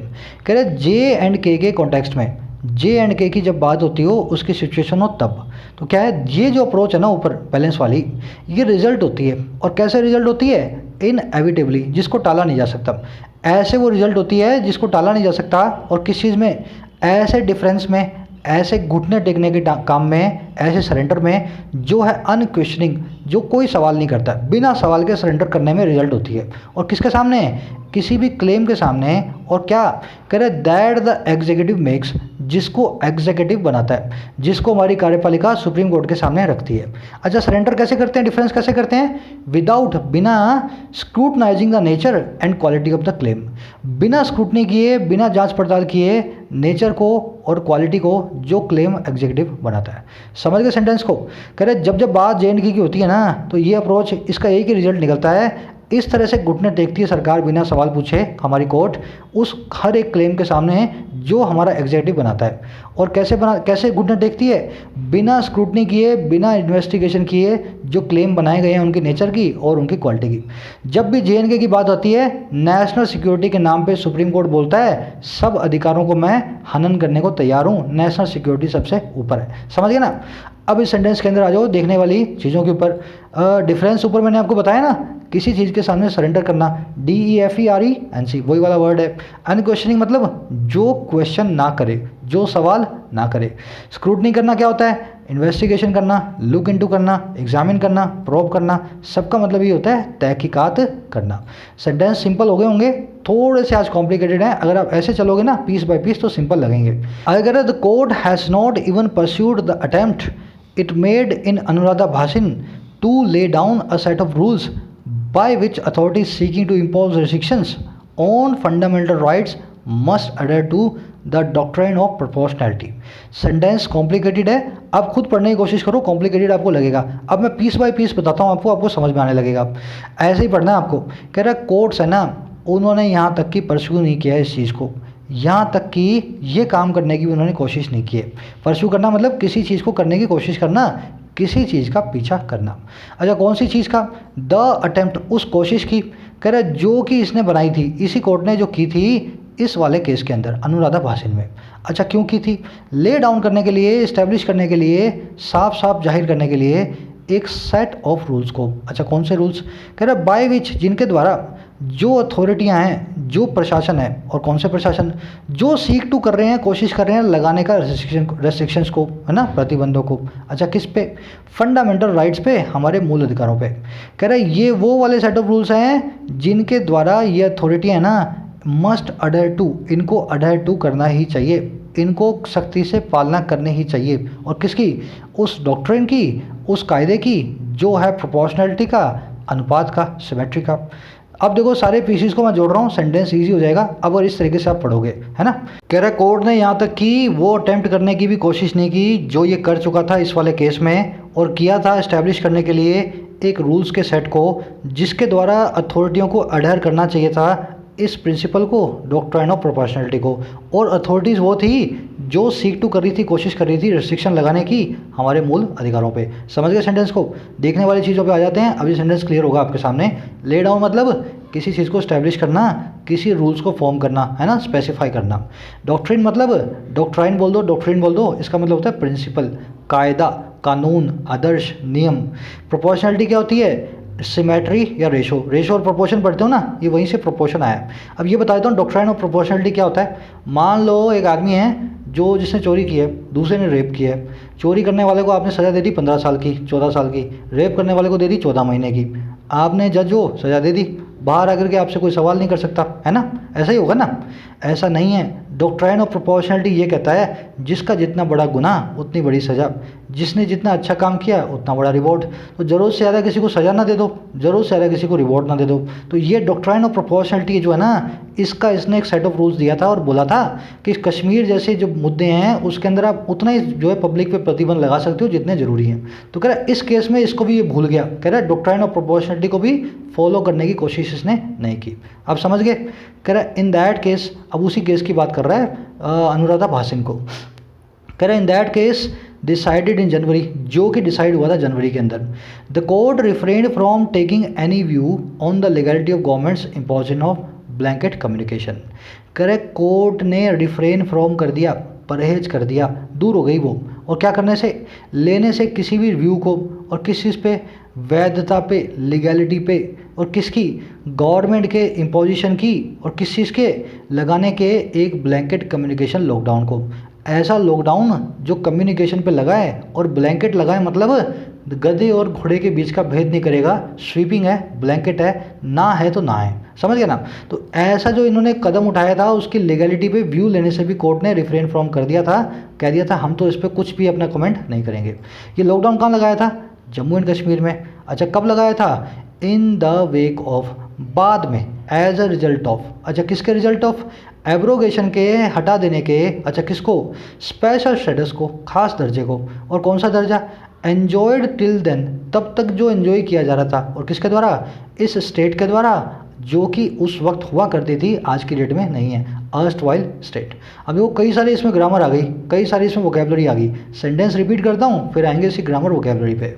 कह रहे J&K के कॉन्टेक्स्ट में, J&K की जब बात होती हो उसकी सिचुएशन हो तब, तो क्या है ये जो अप्रोच है ना ऊपर बैलेंस वाली, ये रिजल्ट होती है। और कैसे रिजल्ट होती है? इनएविटेबली, जिसको टाला नहीं जा सकता। ऐसे वो रिजल्ट होती है जिसको टाला नहीं जा सकता। और किस चीज़ में? ऐसे डिफरेंस में, ऐसे घुटने टेकने के काम में, ऐसे सरेंडर में जो है अनक्वेश्चनिंग, जो कोई सवाल नहीं करता, बिना सवाल के सरेंडर करने में रिजल्ट होती है। और किसके सामने? किसी भी क्लेम के सामने। और क्या कह रहे? दैट द एग्जीक्यूटिव मेक्स, जिसको एग्जीक्यूटिव बनाता है, जिसको हमारी कार्यपालिका सुप्रीम कोर्ट के सामने रखती है। अच्छा, सरेंडर कैसे करते हैं, डिफरेंस कैसे करते हैं? विदाउट, बिना scrutinising the nature and quality of the claim, बिना स्क्रूटनी किए, बिना जांच पड़ताल किए नेचर को और क्वालिटी को जो क्लेम एग्जीक्यूटिव बनाता है। समझ गए सेंटेंस को? कह रहे जब जब बात J&K की होती है ना, तो ये अप्रोच, इसका एक ही रिजल्ट निकलता है। इस तरह से घुटने टेकती है सरकार बिना सवाल पूछे हमारी कोर्ट उस हर एक क्लेम के सामने जो हमारा एग्जीक्यूटिव बनाता है। और कैसे घुटने टेकती है? बिना स्क्रूटनी किए, बिना इन्वेस्टिगेशन किए जो क्लेम बनाए गए हैं उनकी नेचर की और उनकी क्वालिटी की। जब भी J&K की बात आती है, नेशनल सिक्योरिटी के नाम पे सुप्रीम कोर्ट बोलता है सब अधिकारों को मैं हनन करने को तैयार हूँ, नेशनल सिक्योरिटी सबसे ऊपर है। समझ गए ना? अब इस सेंटेंस के अंदर आ जाओ देखने वाली चीज़ों के ऊपर। डिफरेंस ऊपर मैंने आपको बताया ना, किसी चीज़ के सामने सरेंडर करना, DEFERENC वही वाला वर्ड है। अनक्वेश्चनिंग मतलब जो क्वेश्चन ना करे, जो सवाल ना करे। स्क्रूटनी करना क्या होता है? इन्वेस्टिगेशन करना, लुक इनटू करना, एग्जामिन करना, प्रोब करना, सबका मतलब ये होता है तहकीकात करना। सेंटेंस सिंपल हो गए होंगे, थोड़े से आज कॉम्प्लिकेटेड हैं। अगर आप ऐसे चलोगे ना पीस बाय पीस तो सिंपल लगेंगे। अगर the court has not even pursued the attempt it made in Anuradha Bhasin to lay down a set of rules by which authorities seeking to impose restrictions on fundamental rights must adhere to the doctrine of proportionality। Sentence complicated है, आप खुद पढ़ने की कोशिश करो, complicated आपको लगेगा। अब मैं पीस बाय पीस बताता हूँ आपको समझ में आने लगेगा। ऐसे ही पढ़ना है आपको। कह रहा है कोर्ट्स है ना, उन्होंने यहाँ तक कि परस्यू नहीं किया है इस चीज़ को, यहाँ तक कि ये काम करने की भी उन्होंने कोशिश नहीं की है। परस्यू करना मतलब किसी चीज़ को करने की कोशिश करना, किसी चीज़ का पीछा करना। अच्छा, कौन सी चीज़ का? द अटेम्प्ट, उस कोशिश की। कह रहा है जो कि इसने बनाई थी, इसी कोर्ट ने जो की थी इस वाले केस के अंदर अनुराधा भासिन में। अच्छा, क्यों की थी? ले डाउन करने के लिए, इस्टेब्लिश करने के लिए, साफ साफ जाहिर करने के लिए एक सेट ऑफ रूल्स को। अच्छा, कौन से रूल्स? कह रहा है बाय विच, जिनके द्वारा जो अथॉरिटियां हैं, जो प्रशासन है, और कौन से प्रशासन? जो सीक टू कर रहे हैं, कोशिश कर रहे हैं लगाने का रेस्ट्रिक्शंस को, है ना, प्रतिबंधों को। अच्छा, किस पे? फंडामेंटल राइट्स पे, हमारे मूल अधिकारों पे। कह रहा है ये वो वाले सेट ऑफ रूल्स हैं जिनके द्वारा ये अथॉरिटियां है ना मस्ट अडेयर टू, इनको अडेयर टू करना ही चाहिए, इनको सख्ती से पालना करनी ही चाहिए। और किसकी? उस डॉक्ट्रिन की, उस कायदे की जो है प्रोपोर्शनैलिटी का, अनुपात का, सिमेट्री का। अब देखो सारे पीसीस को मैं जोड़ रहा हूँ, सेंटेंस इजी हो जाएगा अब अगर इस तरीके से आप पढ़ोगे, है ना। कह रहा कोर्ट ने यहाँ तक कि वो अटेम्प्ट करने की भी कोशिश नहीं की जो ये कर चुका था इस वाले केस में, और किया था एस्टैब्लिश करने के लिए एक रूल्स के सेट को जिसके द्वारा अथॉरिटियों को अडहर करना चाहिए था इस प्रिंसिपल को, डॉक्ट्राइन ऑफ प्रोपोर्शनैलिटी को। और अथॉरिटीज़ वो थी जो सीक टू कर रही थी, कोशिश कर रही थी रिस्ट्रिक्शन लगाने की हमारे मूल अधिकारों पे। समझ गए सेंटेंस को? देखने वाली चीज़ों पे आ जाते हैं। अभी सेंटेंस क्लियर होगा आपके सामने। ले डाउन मतलब किसी चीज़ को स्टैब्लिश करना, किसी रूल्स को फॉर्म करना, है ना, स्पेसिफाई करना। डॉक्ट्रिन मतलब डॉक्ट्राइन बोल दो, डॉक्ट्रिन बोल दो, इसका मतलब होता है प्रिंसिपल, कायदा, कानून, आदर्श, नियम। प्रोपोर्शनैलिटी क्या होती है? सिमेट्री या रेशो। रेशो और प्रोपोर्शन पढ़ते हो ना, ये वहीं से प्रोपोर्शन आया है। अब ये बता देता हूँ डॉक्ट्राइन ऑफ प्रोपोर्शनैलिटी क्या होता है। मान लो एक आदमी है जो जिसने चोरी की है, दूसरे ने रेप किया है। चोरी करने वाले को आपने सज़ा दे दी 15 साल की, 14 साल की। रेप करने वाले को दे दी 14 महीने की। आपने जज हो सज़ा दे दी, बाहर आकर के आपसे कोई सवाल नहीं कर सकता, है ना। ऐसा ही होगा ना? ऐसा नहीं है। डॉक्ट्राइन ऑफ प्रोपोर्शनैलिटी ये कहता है जिसका जितना बड़ा गुनाह उतनी बड़ी सज़ा, जिसने जितना अच्छा काम किया उतना बड़ा रिवॉर्ड। तो ज़रूरत से ज़्यादा किसी को सज़ा ना दे दो, ज़रूरत से ज़्यादा किसी को रिवॉर्ड ना दे दो। तो ये डॉक्ट्राइन ऑफ प्रोपोर्शनैलिटी जो है ना, इसका इसने एक सेट ऑफ रूल्स दिया था और बोला था कि कश्मीर जैसे जो मुद्दे हैं उसके अंदर आप उतना ही जो है पब्लिक पे प्रतिबंध लगा सकते हो जितने ज़रूरी हैं। तो कह रहा है इस केस में इसको भी ये भूल गया। कह रहा है डॉक्ट्राइन ऑफ प्रोपोर्शनैलिटी को भी फॉलो करने की कोशिश इसने नहीं की। अब समझ गए। कह रहा है इन दैट केस, अब उसी केस की बात कर रहा है अनुराधा भासिन को। कह रहा है in that case decided in January, जो कि डिसाइड हुआ था जनवरी के अंदर, the court refrained from taking any view on the legality of government's imposition of blanket communication. Correct, court ने रिफ्रेन फ्रॉम कर दिया, परहेज कर दिया, दूर हो गई वो, और क्या करने से, लेने से किसी भी व्यू को, और किस चीज़ पे, वैधता पे, लीगैलिटी पे, और किसकी, गवर्नमेंट के इम्पोजिशन की, और किस चीज़ के, लगाने के एक ब्लैंकेट कम्युनिकेशन लॉकडाउन को। ऐसा लॉकडाउन जो कम्युनिकेशन पे लगा है, और ब्लैंकेट लगा है मतलब गधे और घोड़े के बीच का भेद नहीं करेगा, स्वीपिंग है, ब्लैंकेट है, ना है तो ना है, समझ गए ना। तो ऐसा जो इन्होंने कदम उठाया था उसकी लीगैलिटी पे व्यू लेने से भी कोर्ट ने रिफ्रेन फ्रॉम कर दिया था, कह दिया था हम तो इस पर कुछ भी अपना कमेंट नहीं करेंगे। ये लॉकडाउन कहाँ लगाया था, जम्मू एंड कश्मीर में। अच्छा, कब लगाया था, इन द वेक ऑफ, बाद में, एज अ रिजल्ट ऑफ, अच्छा किसके रिजल्ट ऑफ, एब्रोगेशन के, हटा देने के, अच्छा किसको, स्पेशल स्टेटस को, खास दर्जे को, और कौन सा दर्जा, एन्जॉयड टिल देन, तब तक जो एन्जॉय किया जा रहा था, और किसके द्वारा, इस स्टेट के द्वारा जो कि उस वक्त हुआ करती थी, आज की डेट में नहीं है, अर्स्ट वाइल स्टेट। अब वो कई सारे इसमें ग्रामर आ गई, कई सारी इसमें वोकेबलरी आ गई, सेंटेंस रिपीट करता हूँ फिर आएंगे इसी ग्रामर वोकेबलरी पे।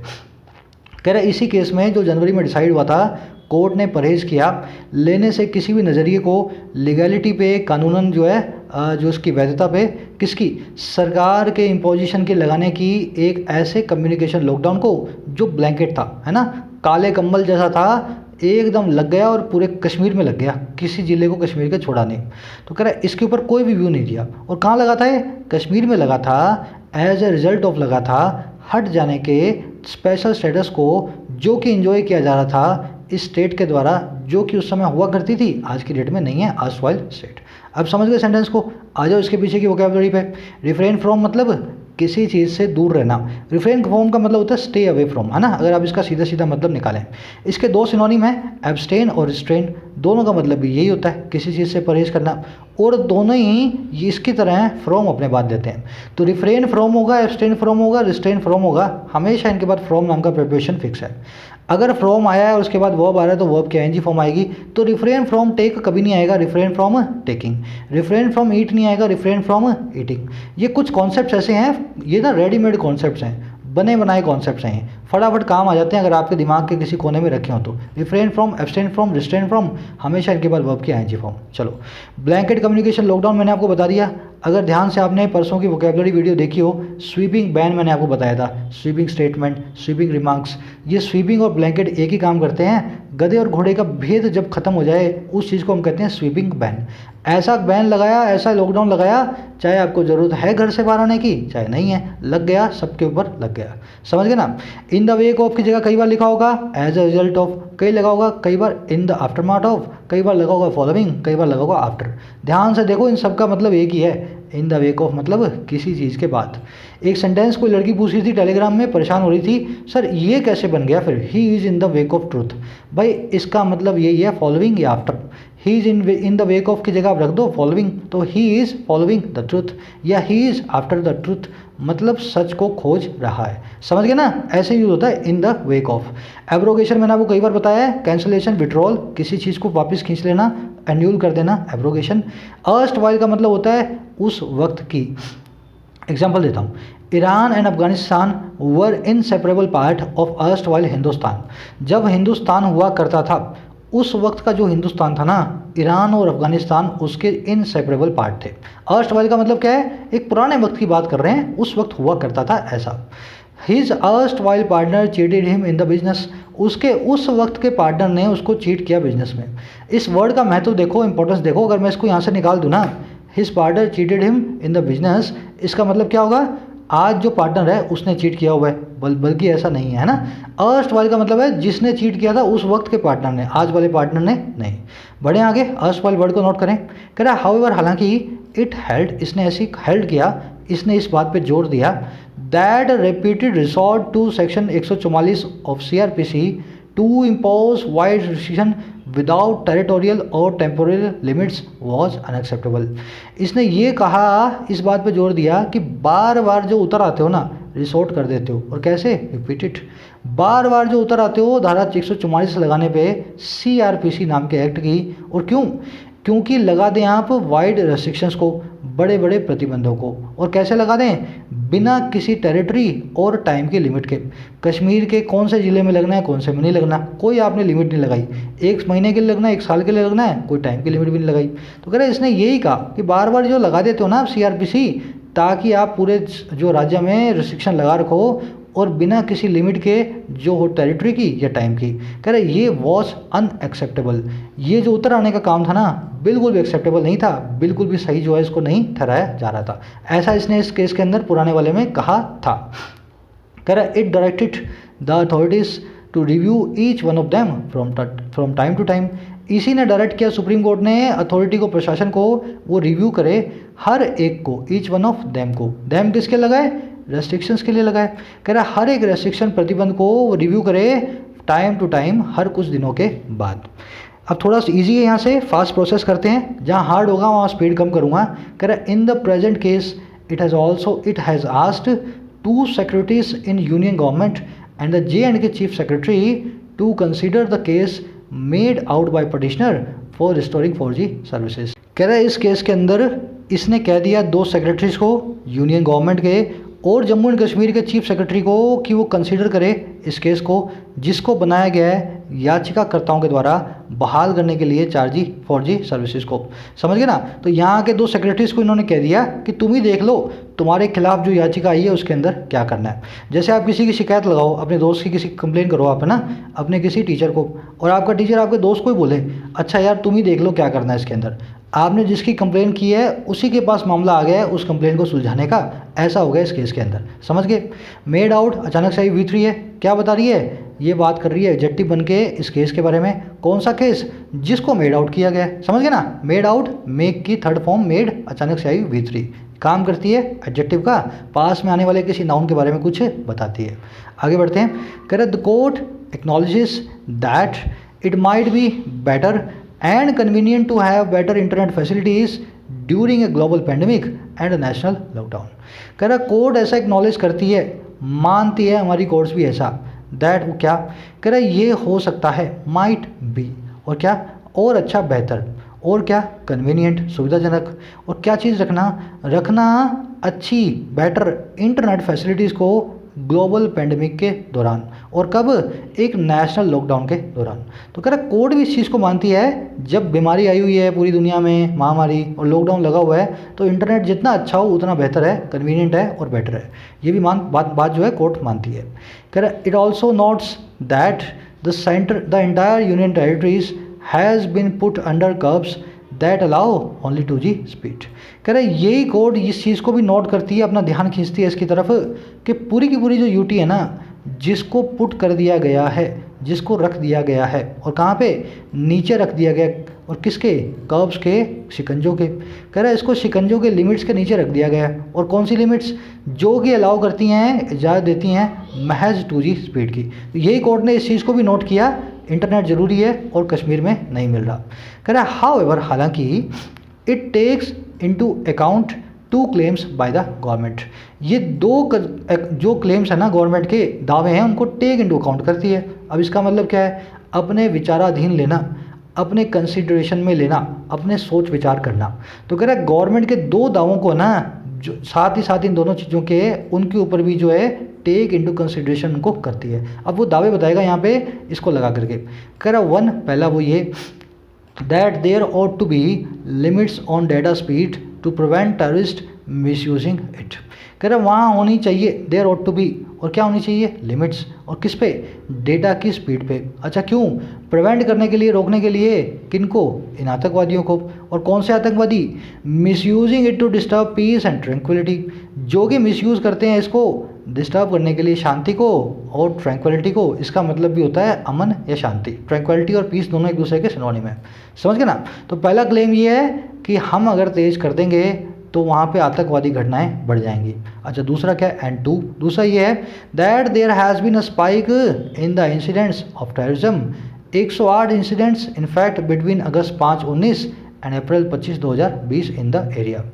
कह रहा है इसी केस में जो जनवरी में डिसाइड हुआ था, कोर्ट ने परहेज किया लेने से किसी भी नज़रिए को, लीगैलिटी पे, कानूनन जो है जो उसकी वैधता पे, किसकी, सरकार के इम्पोजिशन के लगाने की एक ऐसे कम्युनिकेशन लॉकडाउन को जो ब्लैंकेट था, है ना, काले कंबल जैसा था, एकदम लग गया और पूरे कश्मीर में लग गया, किसी ज़िले को कश्मीर के छोड़ा नहीं। तो कह रहा है इसके ऊपर कोई भी व्यू नहीं दिया, और कहाँ लगा था ये, कश्मीर में लगा था, एज ए रिजल्ट ऑफ लगा था हट जाने के स्पेशल स्टेटस को जो कि एंजॉय किया जा रहा था इस स्टेट के द्वारा, जो कि उस समय हुआ करती थी, आज की डेट में नहीं है, अर्स्टवाइल स्टेट। अब समझ गए सेंटेंस को, आ जाओ इसके पीछे की वोकैबुलरी पे। रिफ्रेन फ्रॉम मतलब किसी चीज़ से दूर रहना, रिफ्रेन फ्रॉम का मतलब होता है स्टे अवे फ्रॉम, है ना, अगर आप इसका सीधा सीधा मतलब निकालें। इसके दो सिनोनिम हैं, एब्सटेन और रिस्ट्रेन, दोनों का मतलब भी यही होता है, किसी चीज़ से परहेज करना, और दोनों ही इसकी तरह हैं, फ्रॉम अपने बाद देते हैं। तो रिफ्रेन फ्रॉम होगा, एब्सटेन फ्रॉम होगा, रिस्ट्रेन फ्रॉम होगा, हमेशा इनके बाद फ्रॉम नाम का प्रिपरेशन फिक्स है। अगर फ्रॉम आया है और उसके बाद वर्ब आ रहा है तो वर्ब की आईएनजी फॉर्म आएगी। तो रिफ्रेन फ्रॉम टेक कभी नहीं आएगा, refrain from taking. Refrain from eat नहीं आएगा, रिफ्रेन फ्रॉम ईटिंग। ये कुछ कॉन्सेप्ट्स ऐसे हैं, ये ना रेडीमेड कॉन्सेप्ट्स हैं, बने बनाए कॉन्सेप्ट्स हैं, फटाफट काम आ जाते हैं अगर आपके दिमाग के किसी कोने में रखे हो तो। Refrain from, abstain from, restrain from, हमेशा इनके बाद वर्ब की आईएनजी फॉर्म। चलो, ब्लैंकेट कम्युनिकेशन लॉकडाउन मैंने आपको बता दिया। अगर ध्यान से आपने परसों की वोकैबुलरी वीडियो देखी हो, स्वीपिंग बैन मैंने आपको बताया था, स्वीपिंग स्टेटमेंट, स्वीपिंग रिमार्क्स, ये स्वीपिंग और ब्लैंकेट एक ही काम करते हैं। गधे और घोड़े का भेद जब खत्म हो जाए उस चीज़ को हम कहते हैं स्वीपिंग बैन। ऐसा बैन लगाया, ऐसा लॉकडाउन लगाया, चाहे आपको ज़रूरत है घर से बाहर आने की, चाहे नहीं है, लग गया, सबके ऊपर लग गया। समझ गए ना। इन द वेक ऑफ की जगह कई बार लिखा होगा एज अ रिजल्ट ऑफ, कई लगा होगा, कई बार इन द आफ्टरमाथ ऑफ, कई बार लगा होगा फॉलोइंग, कई बार लगा होगा आफ्टर। ध्यान से देखो, इन सब का मतलब एक ही है। इन द वेक ऑफ मतलब किसी चीज़ के बाद। एक सेंटेंस कोई लड़की पूछ रही थी टेलीग्राम में, परेशान हो रही थी, सर ये कैसे बन गया फिर, he is in the wake of truth. भाई इसका मतलब यही है, फॉलोइंग या after. He is in the wake of की जगह आप रख दो फॉलोइंग, तो he is following the truth, या he is after the truth, मतलब सच को खोज रहा है। समझ गए ना, ऐसे यूज होता है in the wake of. Abrogation मैंने आपको कई बार बताया है, कैंसलेशन, विड्रॉल, किसी चीज़ को वापस खींच लेना, एन्यूल कर देना, एब्रोगेशन। अर्स्ट वाइल का मतलब होता है उस वक्त की। एग्जाम्पल देता हूँ, Iran and Afghanistan were inseparable part of erst while Hindustan. जब हिंदुस्तान हुआ करता था उस वक्त का जो हिंदुस्तान था ना, ईरान और अफगानिस्तान उसके इनसेपरेबल पार्ट थे। अर्स्ट वाइल का मतलब क्या है, एक पुराने वक्त की बात कर रहे हैं, उस वक्त हुआ करता था ऐसा। His erst while partner cheated him in the business, उसके उस वक्त के पार्टनर ने उसको चीट किया बिजनेस में। इस वर्ड का महत्व देखो, इंपॉर्टेंस देखो। अगर मैं इसको यहाँ से निकाल दूँ ना, his partner cheated him in the business, इसका मतलब क्या होगा, आज जो पार्टनर है उसने चीट किया हुआ है, बल्कि ऐसा नहीं है ना। अर्स्ट वाइल का मतलब है जिसने चीट किया था उस वक्त के पार्टनर ने, आज वाले पार्टनर ने नहीं। बढ़े आगे, अर्स्ट वाइल वर्ड को नोट करें। कह रहा है हाउएवर, हालांकि, इट हेल्ड, इसने ऐसी हेल्ड किया, इसने इस बात पे जोर दिया, that repeated resort to section 144 of CRPC to impose wide restriction without territorial और टेम्पोरल लिमिट्स वॉज अनएक्सेप्टेबल। इसने ये कहा, इस बात पे जोर दिया कि बार बार जो उतर आते हो ना रिसोर्ट कर देते हो। और कैसे? रिपीट इट, बार बार जो उतर आते हो धारा 144 लगाने पे CRPC नाम के एक्ट की। और क्यों? क्योंकि लगा दें आप वाइड रेस्ट्रिक्शंस को, बड़े बड़े प्रतिबंधों को। और कैसे लगा दें? बिना किसी टेरिटरी और टाइम की लिमिट के। कश्मीर के कौन से ज़िले में लगना है, कौन से में नहीं लगना, कोई आपने लिमिट नहीं लगाई। 1 महीने के लिए लगना है, 1 साल के लिए लगना है, कोई टाइम की लिमिट भी नहीं लगाई। तो कह रहे इसने यही कहा कि बार बार जो लगा देते हो ना आप CRPC, ताकि आप पूरे जो राज्य में रिस्ट्रिक्शन लगा रखो और बिना किसी लिमिट के, जो हो टेरिटरी की या टाइम की। कह रहे ये वॉज अनएक्सेप्टेबल, ये जो उतर आने का काम था ना बिल्कुल भी एक्सेप्टेबल नहीं था, बिल्कुल भी सही जो है इसको नहीं ठहराया जा रहा था। ऐसा इसने इस केस के अंदर पुराने वाले में कहा था। कह रहा it directed the authorities to review each one of them from time to time. इसी ने डायरेक्ट किया सुप्रीम कोर्ट ने अथॉरिटी को, प्रशासन को, वो रिव्यू करे हर एक को, ईच वन ऑफ देम को। देम किसके लगाए? रेस्ट्रिक्शंस के लिए लगाए। कह रहा हर एक रेस्ट्रिक्शन प्रतिबंध को वो रिव्यू करे टाइम टू टाइम, हर कुछ दिनों के बाद। अब थोड़ा सा ईजी है, यहाँ से फास्ट प्रोसेस करते हैं, जहाँ हार्ड होगा वहाँ स्पीड कम करूँगा। कह रहा in the present case it has asked 2 secretaries in union government and the J&K chief secretary to consider the case made out by petitioner for restoring 4G services. कह रहा है इस केस के अंदर इसने कह दिया 2 सेक्रेटरीज को यूनियन गवर्नमेंट के और जम्मू एंड कश्मीर के चीफ सेक्रेटरी को कि वो कंसीडर करे इस केस को, जिसको बनाया गया है याचिकाकर्ताओं के द्वारा बहाल करने के लिए 4G सर्विसेज को। समझ गए ना? तो यहाँ के 2 सेक्रेटरीज को इन्होंने कह दिया कि तुम ही देख लो तुम्हारे खिलाफ जो याचिका आई है उसके अंदर क्या करना है। जैसे आप किसी की शिकायत लगाओ, अपने दोस्त की किसी कंप्लेन करो आप, है ना, अपने किसी टीचर को, और आपका टीचर आपके दोस्त को ही बोले अच्छा यार तुम ही देख लो क्या करना है इसके अंदर। आपने जिसकी कंप्लेन की है उसी के पास मामला आ गया है उस कंप्लेन को सुलझाने का, ऐसा हो गया इस केस के अंदर। समझ गए? मेड आउट अचानक से आई V3 है, क्या बता रही है? ये बात कर रही है एडजेक्टिव बन के इस केस के बारे में। कौन सा केस? जिसको मेड आउट किया गया है। समझ गए ना? मेड आउट, मेक की थर्ड फॉर्म मेड, अचानक से आई V3, काम करती है एडजेक्टिव का, पास में आने वाले किसी नाउन के बारे में कुछ बताती है। आगे बढ़ते हैं। कह रहे the court acknowledges that it might be better and convenient to have better internet facilities during a global pandemic and a national lockdown। कह रहा कोर्ट ऐसा एक्नॉलेज करती है, मानती है हमारी कोर्ट्स भी ऐसा, दैट वो क्या कह रहा ये हो सकता है, माइट बी, और क्या, और अच्छा बेहतर, और क्या, कन्वीनियंट सुविधाजनक, और क्या चीज़ रखना अच्छी बेटर इंटरनेट फैसिलिटीज़ को ग्लोबल पेंडेमिक के दौरान, और कब? एक नेशनल लॉकडाउन के दौरान। तो कह रहा कोर्ट भी इस चीज़ को मानती है, जब बीमारी आई हुई है पूरी दुनिया में, महामारी, और लॉकडाउन लगा हुआ है, तो इंटरनेट जितना अच्छा हो उतना बेहतर है, कन्वीनियंट है और बेटर है। ये भी बात जो है कोर्ट मानती है। कह रहा it also notes that the entire union territories has been put under curbs that allow only 2G speed. कह रहे यही कोड इस चीज़ को भी नोट करती है, अपना ध्यान खींचती है इसकी तरफ कि पूरी की पूरी जो यूटी है ना, जिसको पुट कर दिया गया है, जिसको रख दिया गया है, और कहाँ पे? नीचे रख दिया गया, और किसके? कर्ब्स के, शिकंजों के। कह रहा है इसको शिकंजों के लिमिट्स के नीचे रख दिया गया है। और कौन सी लिमिट्स? जो कि अलाउ करती हैं, इजाज़त देती हैं महज 2G स्पीड की। तो यही कोर्ट ने इस चीज़ को भी नोट किया, इंटरनेट ज़रूरी है और कश्मीर में नहीं मिल रहा। कह रहा है हाउएवर, हालांकि it takes into account 2 claims by the government. ये 2 जो क्लेम्स है ना, गवर्नमेंट के दावे हैं, उनको टेक इनटू अकाउंट करती है। अब इसका मतलब क्या है? अपने विचाराधीन लेना, अपने कंसिडरेशन में लेना, अपने सोच विचार करना। तो कह रहा है गवर्नमेंट के 2 दावों को ना, जो साथ ही साथ इन दोनों चीज़ों के, उनके ऊपर भी जो है टेक इनटू कंसिडरेशन उनको करती है। अब वो दावे बताएगा यहाँ पे इसको लगा करके। कह रहा 1, पहला वो ये that there ought to be limits on data speed to prevent terrorist misusing it. कह रहा वहाँ होनी चाहिए, देयर ought टू बी, और क्या होनी चाहिए? लिमिट्स। और किस पे? डेटा की स्पीड पे। अच्छा क्यों? प्रिवेंट करने के लिए, रोकने के लिए, किनको? इन आतंकवादियों को। और कौन से आतंकवादी? Misusing it to disturb peace and tranquillity, जो कि मिसयूज़ करते हैं इसको डिस्टर्ब करने के लिए शांति को और ट्रैंक्विलिटी को। इसका मतलब भी होता है अमन या शांति। ट्रैंक्विलिटी और पीस दोनों एक दूसरे के सिनोनिम है। समझ गए ना? तो पहला क्लेम ये है कि हम अगर तेज कर देंगे तो वहाँ पे आतंकवादी घटनाएं बढ़ जाएंगी। अच्छा दूसरा क्या है? एंड 2, दूसरा ये है that there has been a spike in the incidents of terrorism. 108 incidents in fact between August 5, 19 and April 25 2020 in the area.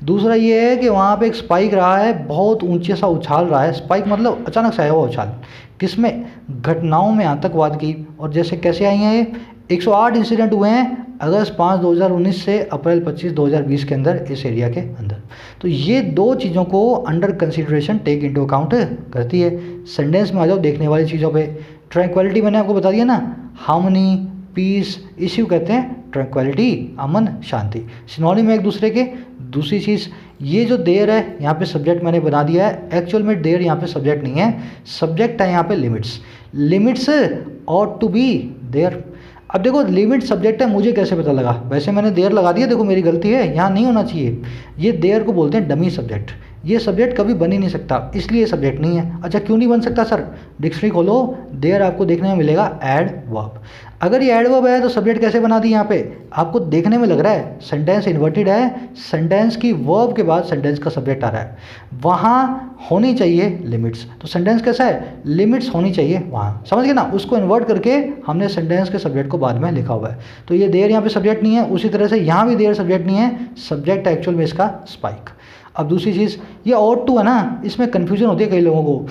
दूसरा ये है कि वहाँ पे एक स्पाइक रहा है, बहुत ऊंचे सा उछाल रहा है। स्पाइक मतलब अचानक से आया हुआ उछाल, किसमें? घटनाओं में आतंकवाद की। और जैसे कैसे आई हैं ये? 108 इंसिडेंट हुए हैं अगस्त 5 2019 से अप्रैल 25 2020 के अंदर इस एरिया के अंदर। तो ये दो चीज़ों को under consideration take into account करती है। सेंटेंस में आ जाओ देखने वाली चीज़ों पे। ट्रैंक्विलिटी मैंने आपको बता दिया ना, हार्मनी, पीस, इश्यू कहते हैं ट्रैंक्विलिटी, अमन, शांति, सिनोनिम है एक दूसरे के। दूसरी चीज़, ये जो देयर है यहाँ पे सब्जेक्ट मैंने बना दिया है, एक्चुअल में देयर यहाँ पे सब्जेक्ट नहीं है, सब्जेक्ट है यहाँ पे limits. Limits ought to be there. अब देखो लिमिट सब्जेक्ट है, मुझे कैसे पता लगा? वैसे मैंने देयर लगा दिया, देखो मेरी गलती है, यहाँ नहीं होना चाहिए। ये देयर को बोलते हैं डमी सब्जेक्ट। ये सब्जेक्ट कभी बन ही नहीं सकता, इसलिए ये सब्जेक्ट नहीं है। अच्छा क्यों नहीं बन सकता सर? डिक्शनरी खोलो, देयर आपको देखने में मिलेगा एड वर्ब। अगर ये एड वर्ब है तो सब्जेक्ट कैसे बना दी? यहाँ पे आपको देखने में लग रहा है सेंटेंस इन्वर्टेड है, सेंटेंस की वर्ब के बाद सेंटेंस का सब्जेक्ट आ रहा है, वहाँ होनी चाहिए लिमिट्स। तो सेंटेंस कैसा है? लिमिट्स होनी चाहिए वहाँ, समझ गए ना? उसको इन्वर्ट करके हमने सेंटेंस के सब्जेक्ट को बाद में लिखा हुआ है। तो ये देयर यहाँ पे सब्जेक्ट नहीं है, उसी तरह से यहाँ भी देयर सब्जेक्ट नहीं है, सब्जेक्ट एक्चुअल में इसका स्पाइक। अब दूसरी चीज़, ये ऑट टू है ना, इसमें कन्फ्यूजन होती है कई लोगों को।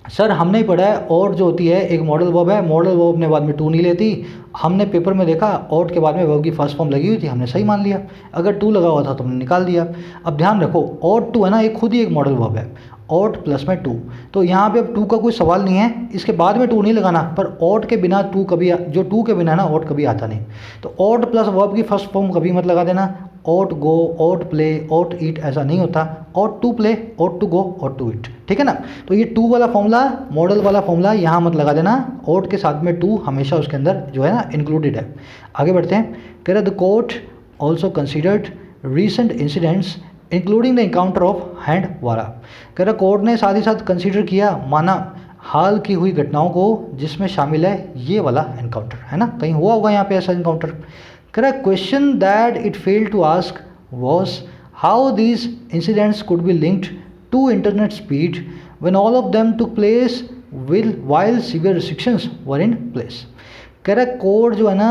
सर हमने ही पढ़ा है ऑट जो होती है एक मॉडल वर्ब है, मॉडल वर्ब ने बाद में टू नहीं लेती। हमने पेपर में देखा ऑट के बाद में वर्ब की फर्स्ट फॉर्म लगी हुई थी, हमने सही मान लिया। अगर टू लगा हुआ था तो हमने निकाल दिया। अब ध्यान रखो ऑट टू है ना, एक खुद ही एक मॉडल वर्ब है, ऑट प्लस में टू। तो यहाँ पे अब टू का कोई सवाल नहीं है, इसके बाद में टू नहीं लगाना। पर ऑट के बिना टू कभी, जो टू के बिना ना ऑट कभी आता नहीं। तो ऑट प्लस वर्ब की फर्स्ट फॉर्म कभी मत लगा देना। Ought go, ought play, ought eat ऐसा नहीं होता। Ought to play, ought to go, ought to eat, ठीक है ना? तो ये टू वाला फॉर्मूला, मॉडल वाला फॉर्मूला यहाँ मत लगा देना। ऑट के साथ में टू हमेशा उसके अंदर जो है ना इंक्लूडेड है। आगे बढ़ते हैं। कह रहे the court also considered recent incidents including the encounter of Handwara. कह रहा कोर्ट ने साथ ही साथ कंसीडर किया, माना हाल की हुई घटनाओं को, जिसमें शामिल है ये वाला एनकाउंटर, है ना? कहीं हुआ होगा यहाँ पे ऐसा एनकाउंटर। कह रहा question that it failed to ask was how these incidents could be linked to internet speed when all of them took place while severe restrictions were in place। कह रहा कोर्ट जो है ना,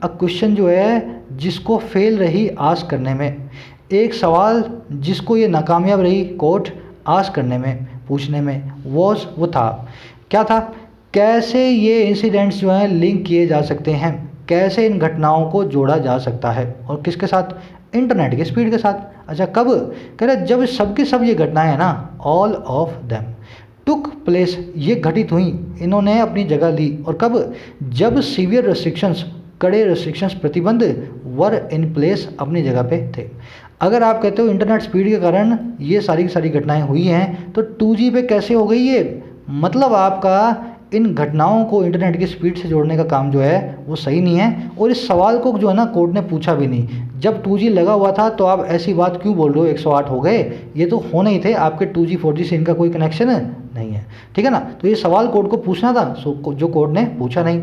अब क्वेश्चन जो है जिसको फेल रही आस्क करने में, एक सवाल जिसको ये नाकामयाब रही कोर्ट आस्क करने में, पूछने में, वॉज वो था, क्या था? कैसे ये इंसिडेंट्स जो हैं लिंक किए जा सकते हैं, कैसे इन घटनाओं को जोड़ा जा सकता है, और किसके साथ? इंटरनेट की स्पीड के साथ। अच्छा कब? कह रहे जब सबकी सब ये घटनाएं हैं ना, all of them took place, ये घटित हुई, इन्होंने अपनी जगह ली। और कब? जब सीवियर रेस्ट्रिक्शंस, कड़े रेस्ट्रिक्शंस, प्रतिबंध वर इन प्लेस, अपनी जगह पे थे। अगर आप कहते हो इंटरनेट स्पीड के कारण ये सारी की सारी घटनाएं हुई हैं, तो 2G पे कैसे हो गई ये? मतलब आपका इन घटनाओं को इंटरनेट की स्पीड से जोड़ने का काम जो है वो सही नहीं है। और इस सवाल को जो है ना कोर्ट ने पूछा भी नहीं। जब 2G लगा हुआ था तो आप ऐसी बात क्यों बोल रहे हो 108 हो गए? ये तो होने ही थे, आपके 2G 4G से इनका कोई कनेक्शन नहीं है, ठीक है ना? तो ये सवाल कोर्ट को पूछना था, जो कोर्ट ने पूछा नहीं।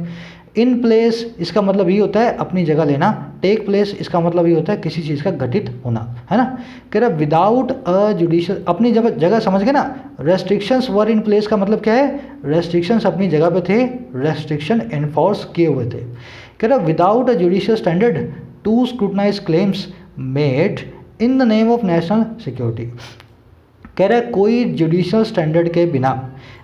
इन प्लेस इसका मतलब ये होता है अपनी जगह लेना, टेक प्लेस इसका मतलब ये होता है किसी चीज़ का घटित होना, है ना? कह रहा विदाउट अ जुडिशियल, अपनी जगह समझ गए ना? रेस्ट्रिक्शंस वर इन प्लेस का मतलब क्या है? रेस्ट्रिक्शंस अपनी जगह पे थे, रेस्ट्रिक्शन एनफोर्स किए हुए थे। कह रहा without a judicial standard to scrutinize claims made in the name of national security. कह रहा है कोई जुडिशियल स्टैंडर्ड के बिना,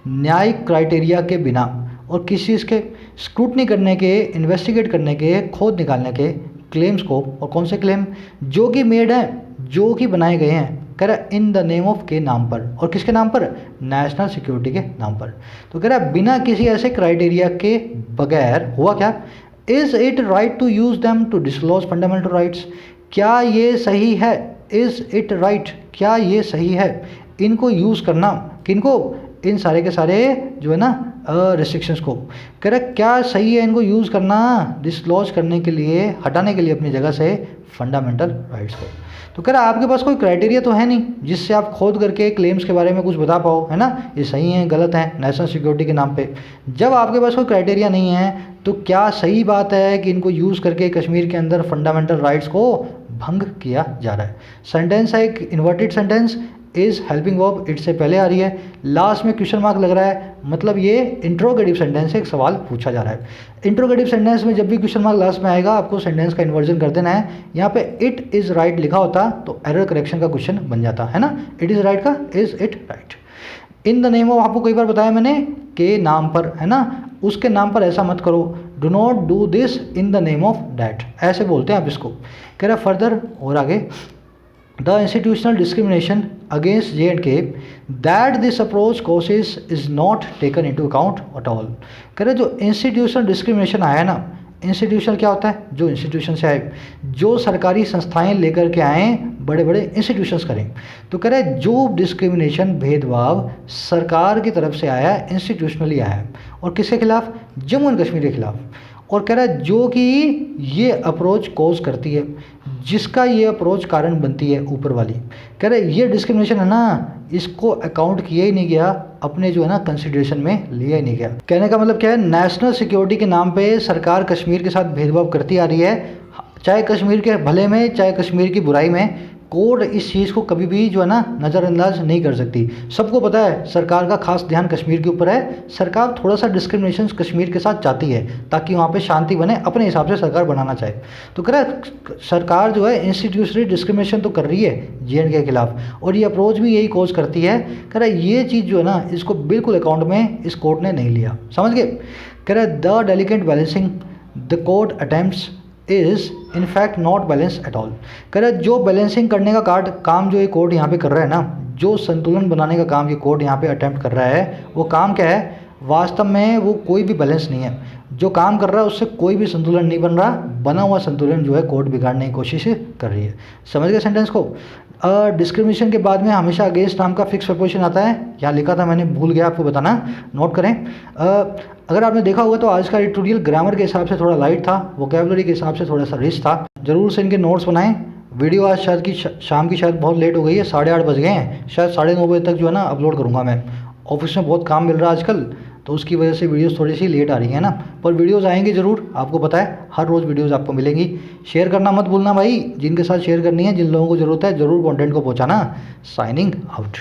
न्यायिक क्राइटेरिया के बिना, और किसी चीज़ के स्क्रूटनी करने के, इन्वेस्टिगेट करने के, खोद निकालने के क्लेम्स को, और कौन से क्लेम? जो कि मेड हैं, जो कि बनाए गए हैं, कह रहा इन द नेम ऑफ के नाम पर, और किसके नाम पर? नेशनल सिक्योरिटी के नाम पर। तो कह रहा बिना किसी ऐसे क्राइटेरिया के बगैर हुआ क्या? Is it right to use them to disclose fundamental rights. क्या ये सही है? इज़ इट राइट, क्या ये सही है इनको यूज़ करना? किनको? इन सारे के सारे जो है ना रिस्ट्रिक्शंस को। कह रहा क्या सही है इनको यूज़ करना डिसक्लोज करने के लिए, हटाने के लिए अपनी जगह से फंडामेंटल राइट्स को। तो कह रहा आपके पास कोई क्राइटेरिया तो है नहीं जिससे आप खोद करके क्लेम्स के बारे में कुछ बता पाओ, है ना? ये सही है गलत है नेशनल सिक्योरिटी के नाम पे। जब आपके पास कोई क्राइटेरिया नहीं है तो क्या सही बात है कि इनको यूज़ करके कश्मीर के अंदर फंडामेंटल राइट्स को भंग किया जा रहा है? सेंटेंस है एक inverted sentence, is helping verb it से पहले आ रही है, लास्ट में क्वेश्चन मार्क लग रहा है, मतलब ये इंट्रोगेटिव सेंटेंस से एक सवाल पूछा जा रहा है। इंट्रोगेटिव सेंटेंस में जब भी क्वेश्चन मार्क लास्ट में आएगा आपको सेंटेंस का इन्वर्जन कर देना है। यहाँ पे इट इज़ राइट लिखा होता तो एरर करेक्शन का क्वेश्चन बन जाता है ना, इट इज़ राइट का is it right. In the name of, आपको कई बार बताया मैंने, के नाम पर, है ना, उसके नाम पर ऐसा मत करो, do not do this in the name of that, ऐसे बोलते हैं आप इसको। कह रहा फर्दर और आगे, the institutional discrimination against J&K that this approach causes is not taken into account at all. कह रहे जो इंस्टीट्यूशनल डिस्क्रिमिनेशन आया है ना, इंस्टीट्यूशन क्या होता है, जो इंस्टीट्यूशन से आए, जो सरकारी संस्थाएं लेकर के आए, बड़े बड़े इंस्टीट्यूशंस करें, तो कह रहे हैं जो डिस्क्रिमिनेशन भेदभाव सरकार की तरफ से आया है, इंस्टीट्यूशनली आया है, और किसके खिलाफ, जम्मू एंड कश्मीर के खिलाफ। और कह रहा है जो कि ये अप्रोच कॉज करती है, जिसका ये अप्रोच कारण बनती है ऊपर वाली, कह रहे ये डिस्क्रिमिनेशन है ना, इसको अकाउंट किया ही नहीं गया, अपने जो है ना कंसिडरेशन में लिया ही नहीं गया। कहने का मतलब क्या है, नेशनल सिक्योरिटी के नाम पे सरकार कश्मीर के साथ भेदभाव करती आ रही है, चाहे कश्मीर के भले में चाहे कश्मीर की बुराई में। कोर्ट इस चीज़ को कभी भी जो है ना नज़रअंदाज नहीं कर सकती। सबको पता है सरकार का खास ध्यान कश्मीर के ऊपर है, सरकार थोड़ा सा डिस्क्रिमिनेशन कश्मीर के साथ चाहती है ताकि वहाँ पे शांति बने, अपने हिसाब से सरकार बनाना चाहे। तो कह रहा है सरकार जो है इंस्टीट्यूशनली डिस्क्रिमिनेशन तो कर रही है J&K के खिलाफ, और ये अप्रोच भी यही कोज करती है। कह रहा है ये चीज़ जो है ना, इसको बिल्कुल अकाउंट में इस कोर्ट ने नहीं लिया, समझ गए। कह रहा है the delicate balancing the court attempts is in fact not balance eight all. कह रहा है जो बैलेंसिंग करने का काम जो ये कोर्ट यहाँ पे कर रहा है ना, जो संतुलन बनाने का काम ये कोर्ट यहाँ पे अटेम्प्ट कर रहा है, वो काम क्या है, वास्तव में वो कोई भी बैलेंस नहीं है। जो काम कर रहा है उससे कोई भी संतुलन नहीं बन रहा, बना हुआ संतुलन जो है कोर्ट बिगाड़ने की कोशिश कर रही है। समझ गए सेंटेंस को। डिस्क्रिमिनेशन के बाद में हमेशा अगेंस्ट नाम का फिक्स प्रपोजिशन आता है, यहाँ लिखा था मैंने, भूल गया आपको बताना, नोट करें। अगर आपने देखा होगा तो आज का ट्यूटोरियल ग्रामर के हिसाब से थोड़ा लाइट था, वोकैबुलरी के हिसाब से थोड़ा सा रिच था। ज़रूर से इनके नोट्स बनाएं। वीडियो आज शायद की शाम की शायद बहुत लेट हो गई है, 8:30 बज गए हैं, शायद 9:30 बजे तक जो है ना अपलोड करूँगा मैं। ऑफिस में बहुत काम मिल रहा है आजकल, तो उसकी वजह से वीडियोस थोड़ी सी लेट आ रही है ना, पर वीडियोस आएंगे ज़रूर, आपको पता है हर रोज़ वीडियोस आपको मिलेंगी। शेयर करना मत भूलना भाई, जिनके साथ शेयर करनी है, जिन लोगों को ज़रूरत है ज़रूर कंटेंट को पहुंचाना। Signing out.